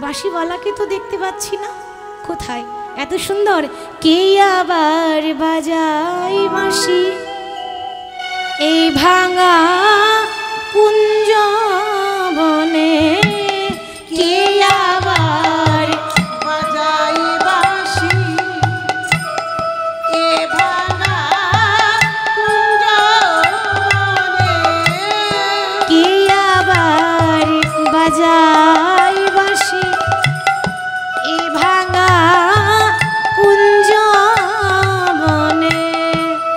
বাঁশিওয়ালাকে তো দেখতে পাচ্ছি না, কোথায়? এত সুন্দর কে আবার বাজায় বাঁশি এই ভাঙা কুঞ্জ বনে, কে আবার বাজাই বাঁশি এ ভাঙা কুঞ্জ বনে, কে আবার বাজায় বাঁশি এই ভাঙা কুঞ্জ বনে।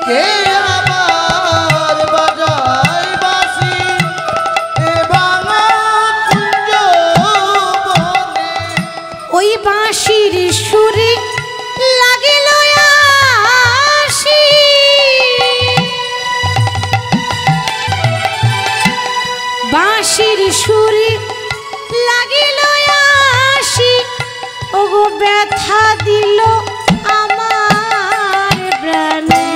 কে আবার বাজায় বাঁশি এ ভাঙা কুঞ্জ বনে। ওই বাঁশির সুরে লাগিল আসি, বাঁশির সুরে লাগিল আসি, ওগো ব্যথা দিল আমার প্রাণে,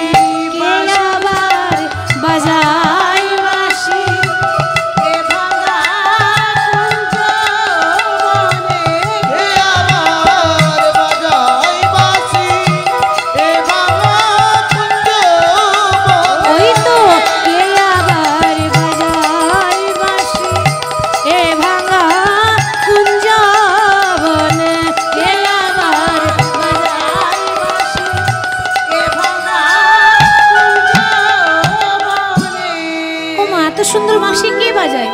কে আবার বাজায় বাঁশি এ ভাঙা কুঞ্জ বনে, কে আবার বাজায় বাঁশি এ ভাঙা কুঞ্জ বনে। ওই তো কে আবার বাজায় বাঁশি এ ভাঙা কুঞ্জ বনে, কে আবার বাজায় বাঁশি। এ ভাঙা কুঞ্জ বনে। ও মা, এত সুন্দর বাঁশি কে বাজায়?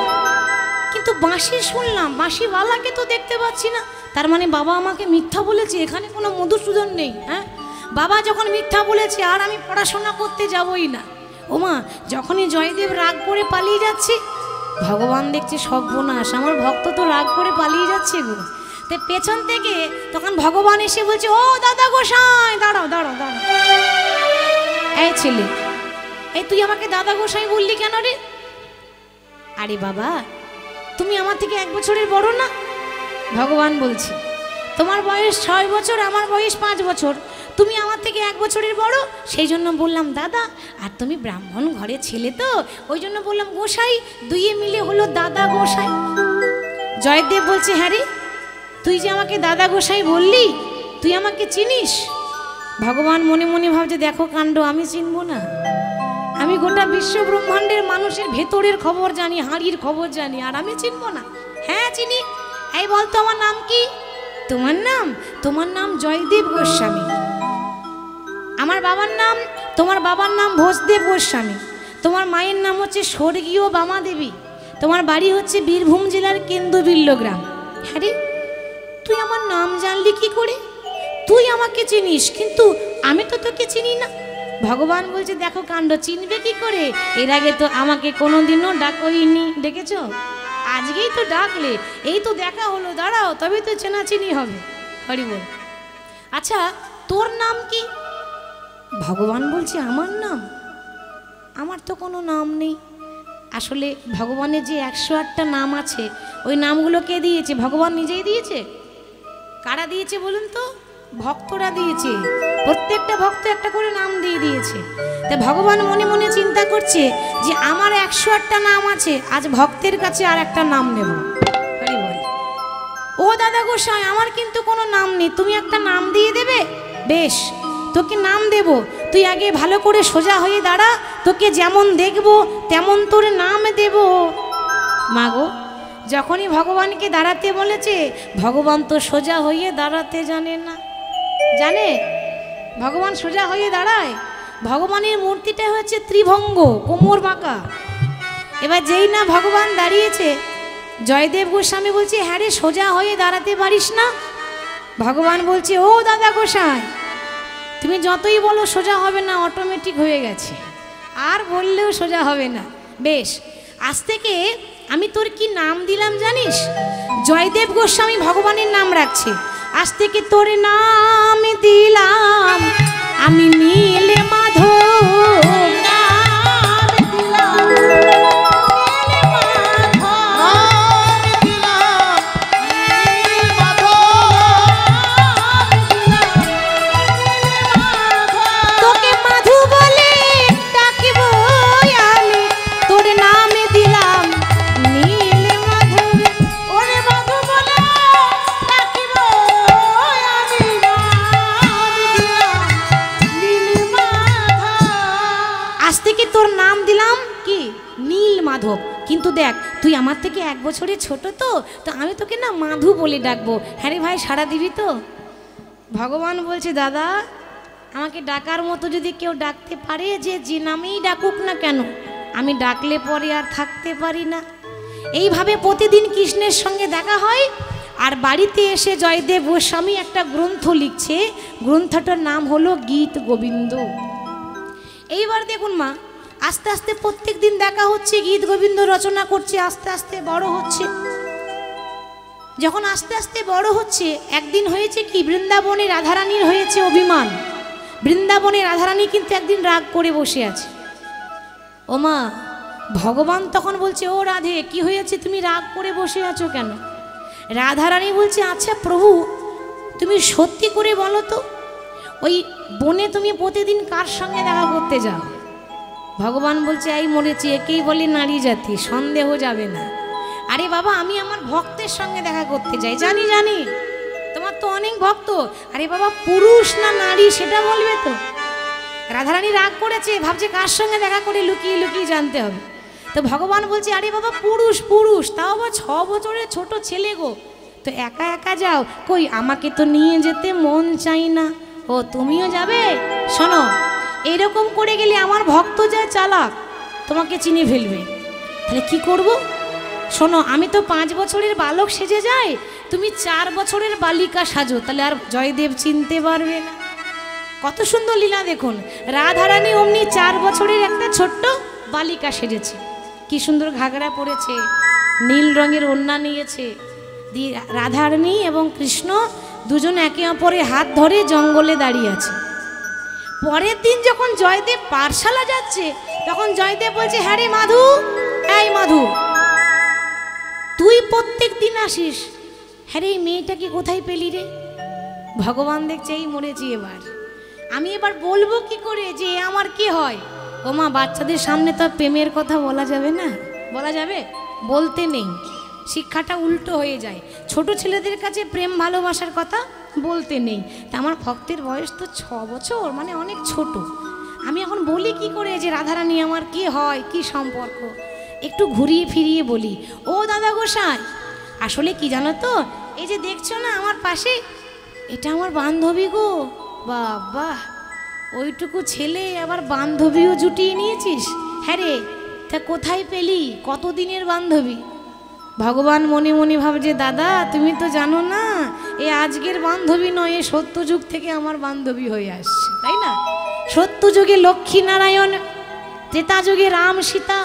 কিন্তু বাঁশি শুনলাম, বাঁশিওয়ালাকে তো দেখতে পাচ্ছি না, তার মানে বাবা আমাকে মিথ্যা বলেছে, এখানে কোনো মধুসূদন নেই। হ্যাঁ, বাবা যখন মিথ্যা বলেছে আর আমি পড়াশোনা করতে যাবই না। ও মা, যখনই জয়দেব রাগ করে পালিয়ে যাচ্ছে, ভগবান দেখছে সর্বনাশ, আমার ভক্ত তো রাগ করে পালিয়ে যাচ্ছে গো। তাই পেছন থেকে তখন ভগবান এসে বলছে, ও দাদা গোসাই দাঁড়াও দাঁড়াও দাঁড়াও। এই ছেলে, এই তুই আমাকে দাদা গোসাই বললি কেন রে? আরে বাবা, তুমি আমার থেকে 1 বছরের বড় না? ভগবান বলছে তোমার বয়স 6 বছর, আমার বয়স 5 বছর, তুমি আমার থেকে 1 বছরের বড়, সেই জন্য বললাম দাদা। আর তুমি ব্রাহ্মণ ঘরের ছেলে তো, ওই জন্য বললাম গোসাই, দুইয়ে মিলে হলো দাদা গোসাই। জয়দেব বলছে হ্যাঁ রে, তুই যে আমাকে দাদা গোসাই বললি, তুই আমাকে চিনিস? ভগবান মনে মনে ভাবছে দেখো কাণ্ড, আমি চিনবো না? আমি গোটা বিশ্ব ব্রহ্মাণ্ডের মানুষের ভেতরের খবর জানি, হাঁড়ির খবর জানি, আর আমি চিনবো না? হ্যাঁ চিনি। এই বলতো আমার নাম কি? তোমার নাম জয়দেব গোস্বামী। আমার বাবার নাম, তোমার বাবার নাম ভোজদেব গোস্বামী। তোমার মায়ের নাম হচ্ছে স্বর্গীয় বামা দেবী। তোমার বাড়ি হচ্ছে বীরভূম জেলার কেন্দুবিল্ল গ্রাম। হ্যাঁ রে, তুই আমার নাম জানলি কি করে? তুই আমাকে চিনিস, কিন্তু আমি তো তোকে চিনি না। ভগবান বলছে দেখো কাণ্ড, চিনবে কি করে? এর আগে তো আমাকে কোনোদিনও ডাকইনি, ডেকেছ? আজকেই তো ডাকলে, এই তো দেখা হলো, দাঁড়াও, তবে তো চেনাচিনি হবে। হরি বল। আচ্ছা তোর নাম কি? ভগবান বলছে আমার তো কোনো নাম নেই। আসলে ভগবানের যে 108টা নাম আছে, ওই নামগুলো কে দিয়েছে? ভগবান নিজেই দিয়েছে। কারা দিয়েছে বলুন তো? ভক্তরা দিয়েছে। প্রত্যেকটা ভক্ত একটা করে নাম দিয়ে দিয়েছে। তা ভগবান মনে মনে চিন্তা করছে যে আমার 108টা নাম আছে, আজ ভক্তের কাছে আর একটা নাম নেব। হরি বল। ও দাদা গোসাই, আমার কিন্তু কোনো নাম নেই, তুমি একটা নাম দিয়ে দেবে? বেশ, তোকে নাম দেব। তুই আগে ভালো করে সোজা হয়ে দাঁড়া, তোকে যেমন দেখব তেমন তোর নাম দেব। মাগো, যখনই ভগবানকে দাঁড়াতে বলেছে, ভগবান তো সোজা হয়ে দাঁড়াতে জানে না। জানে ভগবান সোজা হয়ে দাঁড়ায়? ভগবানের মূর্তিটা হচ্ছে ত্রিভঙ্গ, কোমর বাঁকা। এবার যেই না ভগবান দাঁড়িয়েছে, জয়দেব গোস্বামী বলছে হ্যাঁ রে, সোজা হয়ে দাঁড়াতে পারিস না? ভগবান বলছে ও দাদা গোসাই, তুমি যতই বলো সোজা হবে না, অটোমেটিক হয়ে গেছে, আর বললেও সোজা হবে না। বেশ, আজ থেকে আমি তোর কি নাম দিলাম জানিস? জয়দেব গোস্বামী ভগবানের নাম রাখছে। আজ থেকে তোর নাম দিলাম আমি নীল মাধব। কিন্তু দেখ, তুই আমার থেকে 1 বছরের ছোট, তো আমি তোকে না মাধু বলে ডাকবো। হ্যাঁ রে ভাই, সাড়া দিবি তো? ভগবান বলছে দাদা, আমাকে ডাকার মতো যদি কেউ ডাকতে পারে, যে নামেই ডাকুক না কেন, আমি ডাকলে পরে আর থাকতে পারি না। এইভাবে প্রতিদিন কৃষ্ণের সঙ্গে দেখা হয়। আর বাড়িতে এসে জয়দেব গোস্বামী একটা গ্রন্থ লিখছে। গ্রন্থটার নাম হলো গীত গোবিন্দ। এইবার দেখুন মা, আস্তে আস্তে প্রত্যেক দিন দেখা হচ্ছে, গীত গোবিন্দ রচনা করছে, আস্তে আস্তে বড় হচ্ছে। যখন আস্তে আস্তে বড় হচ্ছে, একদিন হয়েছে কি, বৃন্দাবনে রাধারানীর হয়েছে অভিমান। বৃন্দাবনে রাধারানী কিন্তু একদিন রাগ করে বসে আছে। ও মা, ভগবান তখন বলছে ও রাধে, কি হয়েছে, তুমি রাগ করে বসে আছো কেন? রাধারানী বলছে আচ্ছা প্রভু, তুমি সত্যি করে বলো তো, ওই বনে তুমি প্রতিদিন কার সঙ্গে দেখা করতে যাও? ভগবান বলছে এই মরেছি, একেই বলে নারী জাতি, সন্দেহ যাবে না। আরে বাবা, আমি আমার ভক্তের সঙ্গে দেখা করতে যাই। জানি জানি, তোমার তো অনেক ভক্ত। আরে বাবা, পুরুষ না নারী সেটা বলবে তো। রাধারানী রাগ করেছে, ভাবছে কার সঙ্গে দেখা করে লুকিয়ে লুকিয়ে জানতে হবে। তো ভগবান বলছে আরে বাবা, পুরুষ পুরুষ, তাও আবার 6 বছরের ছোট ছেলে গো, তো একা একা যাও? কই, আমাকে তো নিয়ে যেতে মন চাই না। ও তুমিও যাবে? শোনো, এরকম করে গেলে আমার ভক্ত যা চালাক, তোমাকে চিনে ফেলবে। তাহলে কি করব? শোনো, আমি তো 5 বছরের বালক সেজে যাই, তুমি 4 বছরের বালিকা সাজো, তাহলে আর জয়দেব চিনতে পারবে না। কত সুন্দর লীলা দেখুন। রাধারানী অমনি 4 বছরের একটা ছোট্ট বালিকা সেজেছে। কি সুন্দর ঘাগরা পরেছে, নীল রঙের ওড়না নিয়েছে। রাধারানী এবং কৃষ্ণ দুজন একে অপরের হাত ধরে জঙ্গলে দাঁড়িয়ে আছে। পরের দিন যখন জয়দেব পাঠশালা যাচ্ছে, তখন জয়দেব বলছে হ্যাঁ রে মাধু, এই মাধু, তুই প্রত্যেক দিন আসিস, হ্যাঁ রে এই মেয়েটাকে কোথায় পেলি রে? ভগবান দেখছে এই মরেছি এবার। আমি এবার বলবো কি করে যে এ আমার কি হয়? ও মা, বাচ্চাদের সামনে তো আর প্রেমের কথা বলা যাবে না। বলা যাবে? বলতে নেই, শিক্ষাটা উল্টো হয়ে যায়। ছোট ছেলেদের কাছে প্রেম ভালোবাসার কথা বলতে নেই। তা আমার ভক্তের বয়স তো 6 বছর, মানে অনেক ছোট। আমি এখন বলি কি করে যে রাধারানী আমার কি হয়, কি সম্পর্ক? একটু ঘুরিয়ে ফিরিয়ে বলি। ও দাদা গোসাই, আসলে কি জানো তো, এই যে দেখছো না আমার পাশে, এটা আমার বান্ধবী গো। বাবা, ওইটুকু ছেলে আবার বান্ধবীও জুটিয়ে নিয়েছিস? হ্যাঁ রে, তা কোথায় পেলি? কতদিনের বান্ধবী? ভগবান মনে মনে ভাবছে, দাদা তুমি তো জানো না, এ আজকের বান্ধবী নয়, এ সত্যযুগ থেকে আমার বান্ধবী হয়ে আসছে, তাই না? সত্যযুগে লক্ষ্মী নারায়ণ, ত্রেতা যুগে রাম সীতা,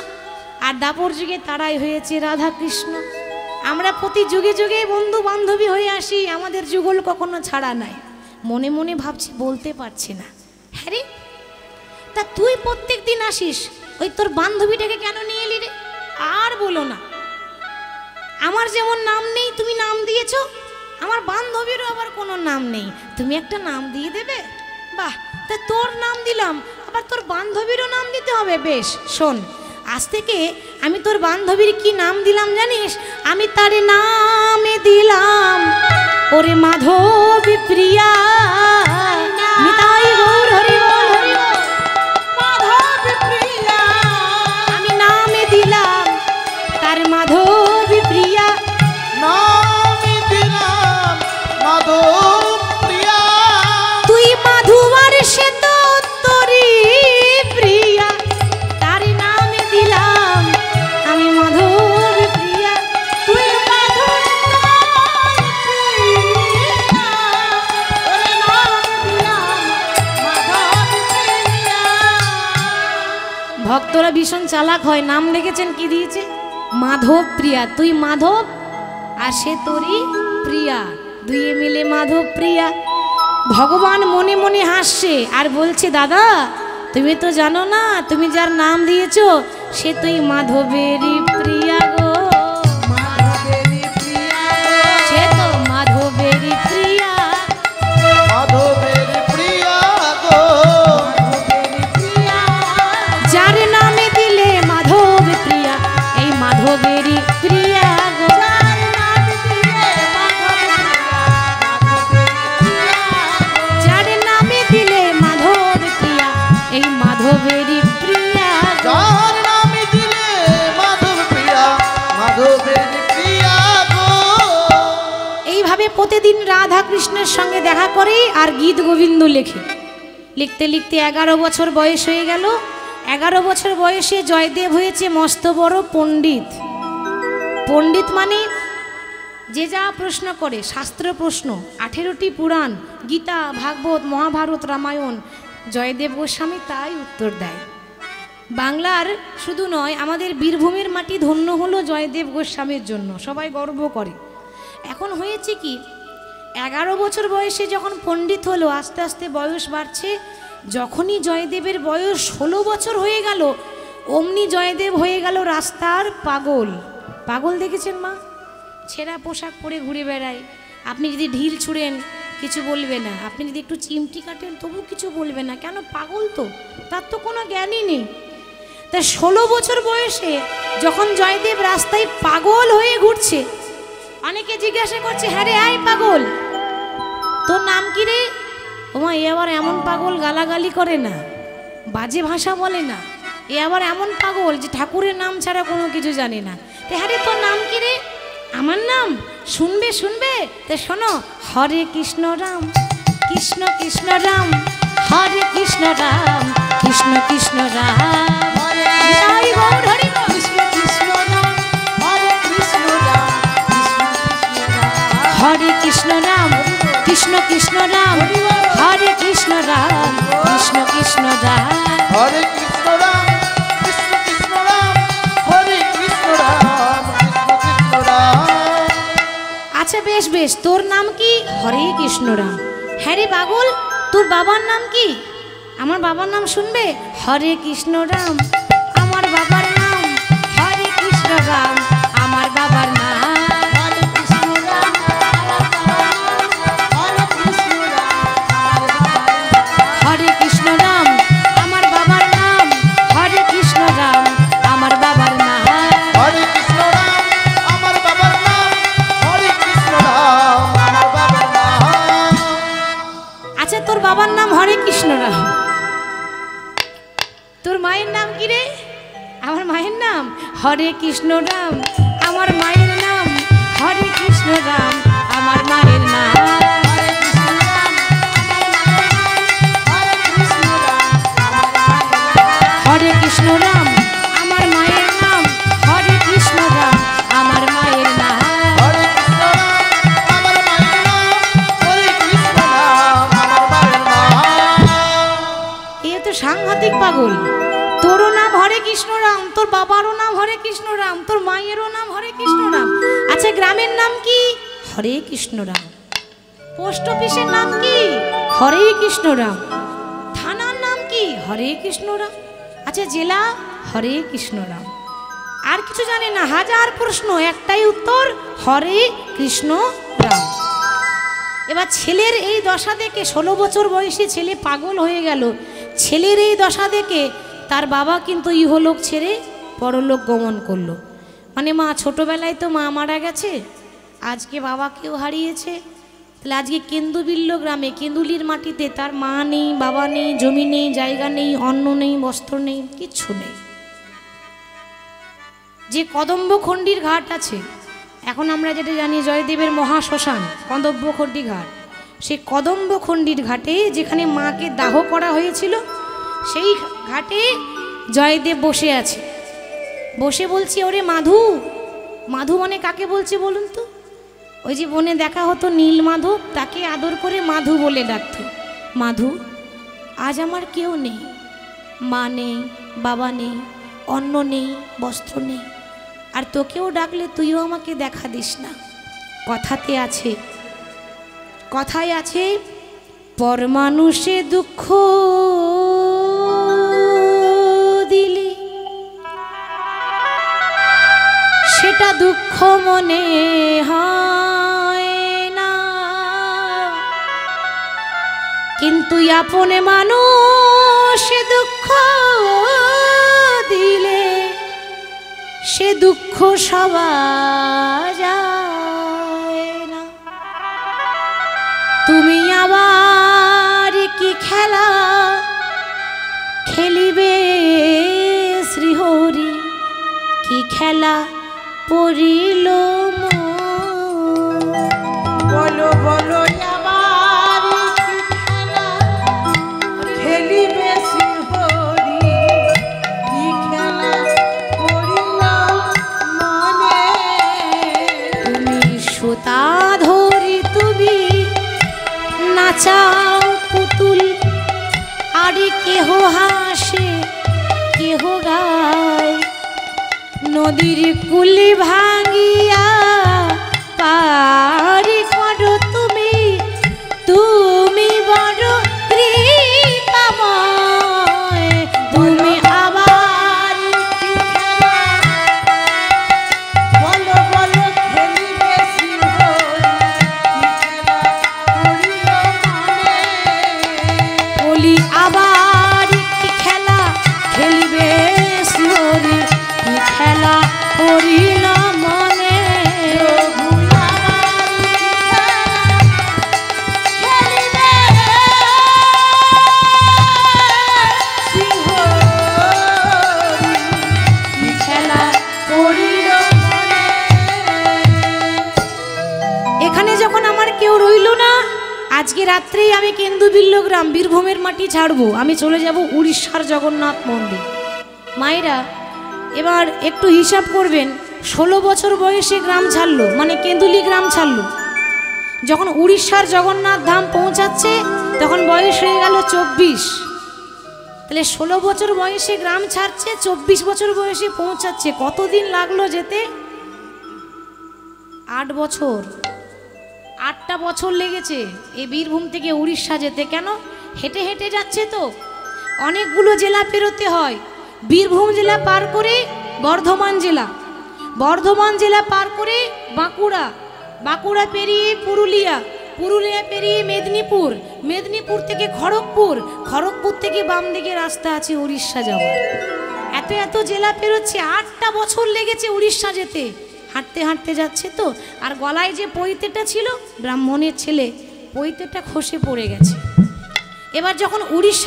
আর দাপর যুগে তারাই হয়েছে রাধা কৃষ্ণ। আমরা প্রতি যুগে যুগে বন্ধু বান্ধবী হয়ে আসি, আমাদের যুগল কখনো ছাড়া নাই। মনে মনে ভাবছি, বলতে পারছি না। হ্যাঁ রে, তা তুই প্রত্যেক দিন আসিস, ওই তোর বান্ধবীটাকে কেন নিয়ে এলি রে? আর বলো না, আমার যেমন নাম নেই তুমি নাম দিয়েছো, আমার বান্ধবীরও আবার কোনো নাম নেই, তুমি একটা নাম দিয়ে দেবে। বাহ, তা তোর নাম দিলাম, আবার তোর বান্ধবীরও নাম দিতে হবে। বেশ, শোন, আজ থেকে আমি তোর বান্ধবীর কি নাম দিলাম জানিস? আমি তার নামে দিলাম ওরে মাধবী প্রিয়া। নিতাই গৌর হরি বল, হরি বল। মাধবী প্রিয়া, আমি নামে দিলাম তার মাধবী প্রিয়া। নামে দিলাম মাধব প্রিয়া। তুই মাধুবার সে তো তোরি প্রিয়া, তার নামে দিলাম আমি মাধবী প্রিয়া। তুই মাধবী প্রিয়া, ওরে নাম দিলাম মাধবী প্রিয়া। ভক্তরা ভীষণ চালাক হয়, নাম লিখেছেন কি দিয়েছে? মাধব প্রিয়া। তুই মাধব আর সে তোরি প্রিয়া, দুইয়ে মিলে মাধব প্রিয়া। ভগবান মনে মনে হাসছে আর বলছে, দাদা তুমি তো জানো না, তুমি যার নাম দিয়েছো সে তুই মাধবেরই প্রিয়া গো। মাধবেরী প্রিয়া, সে তো মাধবেরই প্রিয়া। মাধবের প্রিয়া গো। মাধবেরী প্রিয়া, যার নামে দিলে মাধব প্রিয়া, এই মাধবেরই প্রিয়া গো। যার নাম দিলে মাধবেরী প্রিয়া, যার নামে দিলে মাধব প্রিয়া, এই মাধবেরই প্রিয়া গো। যার নামে দিলে মাধব প্রিয়া, মাধবের প্রিয়া গো। এইভাবে প্রতিদিন রাধা কৃষ্ণের সঙ্গে দেখা করে আর গীত গোবিন্দ লেখে। লিখতে লিখতে 11 বছর বয়স হয়ে গেল। 11 বছর বয়সে জয়দেব হয়েছে মস্ত বড় পণ্ডিত। পণ্ডিত মানে যে যা প্রশ্ন করে, শাস্ত্র প্রশ্ন, 18টি পুরাণ, গীতা, ভাগবত, মহাভারত, রামায়ণ, জয়দেব গোস্বামী তাই উত্তর দেয়। বাংলার শুধু নয়, আমাদের বীরভূমের মাটি ধন্য হলো জয়দেব গোস্বামীর জন্য, সবাই গর্ব করে। এখন হয়েছে কি, 11 বছর বয়সে যখন পণ্ডিত হলো, আস্তে আস্তে বয়স বাড়ছে। যখনই জয়দেবের বয়স 16 বছর হয়ে গেল, অমনি জয়দেব হয়ে গেল রাস্তার পাগল। পাগল দেখেছেন মা? ছেঁড়া পোশাক পরে ঘুরে বেড়ায়। আপনি যদি ঢিল ছুঁড়েন কিছু বলবে না, আপনি যদি একটু চিমটি কাটেন তবু কিছু বলবে না। কেন? পাগল তো, তার তো কোনো জ্ঞানই নেই। তা 16 বছর বয়সে যখন জয়দেব রাস্তায় পাগল হয়ে ঘুরছে, অনেকে জিজ্ঞাসা করছে, হ্যাঁ রে আয় পাগল, তোর নাম কি রে? ওমা, এ আবার এমন পাগল গালাগালি করে না, বাজে ভাষা বলে না, এ আবার এমন পাগল যে ঠাকুরের নাম ছাড়া কোনো কিছু জানে না। তো হ্যাঁ রে, তোর নাম কি রে? আমার নাম শুনবে শুনবে, তো শোনো, হরে কৃষ্ণ রাম কৃষ্ণ কৃষ্ণ রাম, হরে কৃষ্ণ রাম কৃষ্ণ কৃষ্ণ রাম। নিতাই গৌর হরি বল। কৃষ্ণ কৃষ্ণ রাম, হরে কৃষ্ণ রাম, কৃষ্ণ কৃষ্ণ রাম, হরে কৃষ্ণ রাম কৃষ্ণ কৃষ্ণ রাম, হরে কৃষ্ণ রাম কৃষ্ণ কৃষ্ণ রাম। হরে কৃষ্ণ রাম কৃষ্ণ কৃষ্ণ রাম, হরে কৃষ্ণ রাম কৃষ্ণ কৃষ্ণ রাম। আচ্ছা বেশ বেশ, তোর নাম কি? হরে কৃষ্ণ রাম। হ্যাঁ রে পাগল, তোর বাবার নাম কি? আমার বাবার নাম শুনবে? হরে কৃষ্ণ রাম। আমার বাবার নাম হরে কৃষ্ণ রাম, আমার বাবার নাম। হরে কৃষ্ণ রাম, হরে কৃষ্ণ রাম, হরে বাবার নাম হরে কৃষ্ণ রাম। তোর মায়ের নাম কি রে? আমার মায়ের নাম হরে কৃষ্ণ রাম। আমার মায়ের নাম হরে কৃষ্ণ রাম। আমার মায়ের নাম হরে কৃষ্ণ রাম। আমার মায়ের নাম হরে কৃষ্ণ রাম। আমার মায়ের নাম হরে কৃষ্ণ রাম, আমার মায়ের নাম হরে কৃষ্ণ রাম, আমার মায়ের নাম। এ তো সাংঘাতিক পাগল। তোরও নাম হরে কৃষ্ণ রাম, তোর বাবারও নাম হরে কৃষ্ণ রাম, তোর মায়েরও নাম হরে কৃষ্ণ রাম। আচ্ছা গ্রামের নাম কি? হরে কৃষ্ণ রাম। পোস্ট অফিসের নাম কি? হরে কৃষ্ণ রাম। থানার নাম কি? হরে কৃষ্ণ রাম। আচ্ছা জেলা? হরে কৃষ্ণ রাম। আর কিছু জানে না, হাজার প্রশ্ন, একটাই উত্তর হরে কৃষ্ণ রাম। এবার ছেলের এই দশা দেখে 16 বছর বয়সী ছেলে পাগল হয়ে গেল। ছেলের এই দশা দেখে তার বাবা কিন্তু ইহলোক ছেড়ে পরলোক গমন করলো। মানে মা ছোটবেলায় তো মা মারা গেছে, আজকে বাবাকেও হারিয়েছে। তাহলে আজকে কেন্দুবিল্ল গ্রামে কেন্দুলির মাটিতে তার মা নেই, বাবা নেই, জমি নেই, জায়গা নেই, অন্ন নেই, বস্ত্র নেই, কিচ্ছু নেই। যে কদম্বখণ্ডির ঘাট আছে, এখন আমরা যেটা জানি জয়দেবের মহাশ্মশান কদম্বখণ্ডি ঘাট, সেই কদম্বখণ্ডির ঘাটে যেখানে মাকে দাহ করা হয়েছিল, সেই ঘাটে জয়দেব বসে আছে। বসে বলছি, ওরে মাধু। মাধু মানে কাকে বলছে বলুন তো? ওই যে বনে দেখা হতো নীল মাধব, তাকে আদর করে মাধু বলে ডাকত। মাধু, আজ আমার কেউ নেই, মা নেই, বাবা নেই, অন্ন নেই, বস্ত্র নেই, আর তোকেও ডাকলে তুইও আমাকে দেখা দিস না। কথাতে আছে, কথায় আছে, পর মানুষে দুঃখ দিলি সেটা দুঃখ মনে হয় না, কিন্তু আপনে মানুষে দুঃখ দিলে সে দুঃখ সওয়া যায় না। তুমি আবার কি খেলা খেলিবে শ্রীহরি, কি খেলা পড়িল বলো বলো আবার কি খেলা খেলিবে শ্রীহরি, কি খেলা পড়িল মনে। তুমি সুতা ধরি তুমি নাচাও পুতুল, আর কেহ হাসে কেহ গায়, নদীর কুলি ভাঙিয়া পারি করো তুমি, তুমি বড় কৃপাময়। তুমি আবার কি খেলা বলো বলো খেলিবে শ্রীহরি, কি খেলা পড়িল মনে। বলি আবার কি খেলা খেলিবে শ্রীহরি, কি খেলা করিল মনে। এখানে যখন আমার কেউ রইল না, আজকে রাত্রেই আমি কেন্দুবিল্ল গ্রাম বীরভূমের মাটি ছাড়বো, আমি চলে যাব উড়িষ্যার জগন্নাথ মন্দির। মায়েরা এবার একটু হিসাব করবেন, 16 বছর বয়সে গ্রাম ছাড়লো, মানে কেন্দুলি গ্রাম ছাড়লো। যখন উড়িষ্যার জগন্নাথ ধাম পৌঁছাচ্ছে তখন বয়স হয়ে গেল 24। তাহলে 16 বছর বয়সে গ্রাম ছাড়ছে, 24 বছর বয়সে পৌঁছাচ্ছে। কতদিন লাগলো যেতে? 8 বছর। 8টা বছর লেগেছে এই বীরভূম থেকে উড়িষ্যা যেতে। কেন? হেঁটে হেঁটে যাচ্ছে তো, অনেকগুলো জেলা পেরোতে হয়। বীরভূম জেলা পার করে বর্ধমান জেলা, বর্ধমান জেলা পার করে বাঁকুড়া, বাঁকুড়া পেরিয়ে পুরুলিয়া, পুরুলিয়া পেরিয়ে মেদিনীপুর, মেদিনীপুর থেকে খড়গপুর, খড়গপুর থেকে বাম দিকে রাস্তা আছে উড়িষ্যা যাওয়ার। এত এত জেলা পেরোচ্ছে, 8টা বছর লেগেছে উড়িষ্যা যেতে। হাঁটতে হাঁটতে যাচ্ছে তো, আর গলায় যে পৈতেটা ছিল, ব্রাহ্মণের ছেলে, পৈতেটা খসে পড়ে গেছে। এবার যখন উড়িষ্যা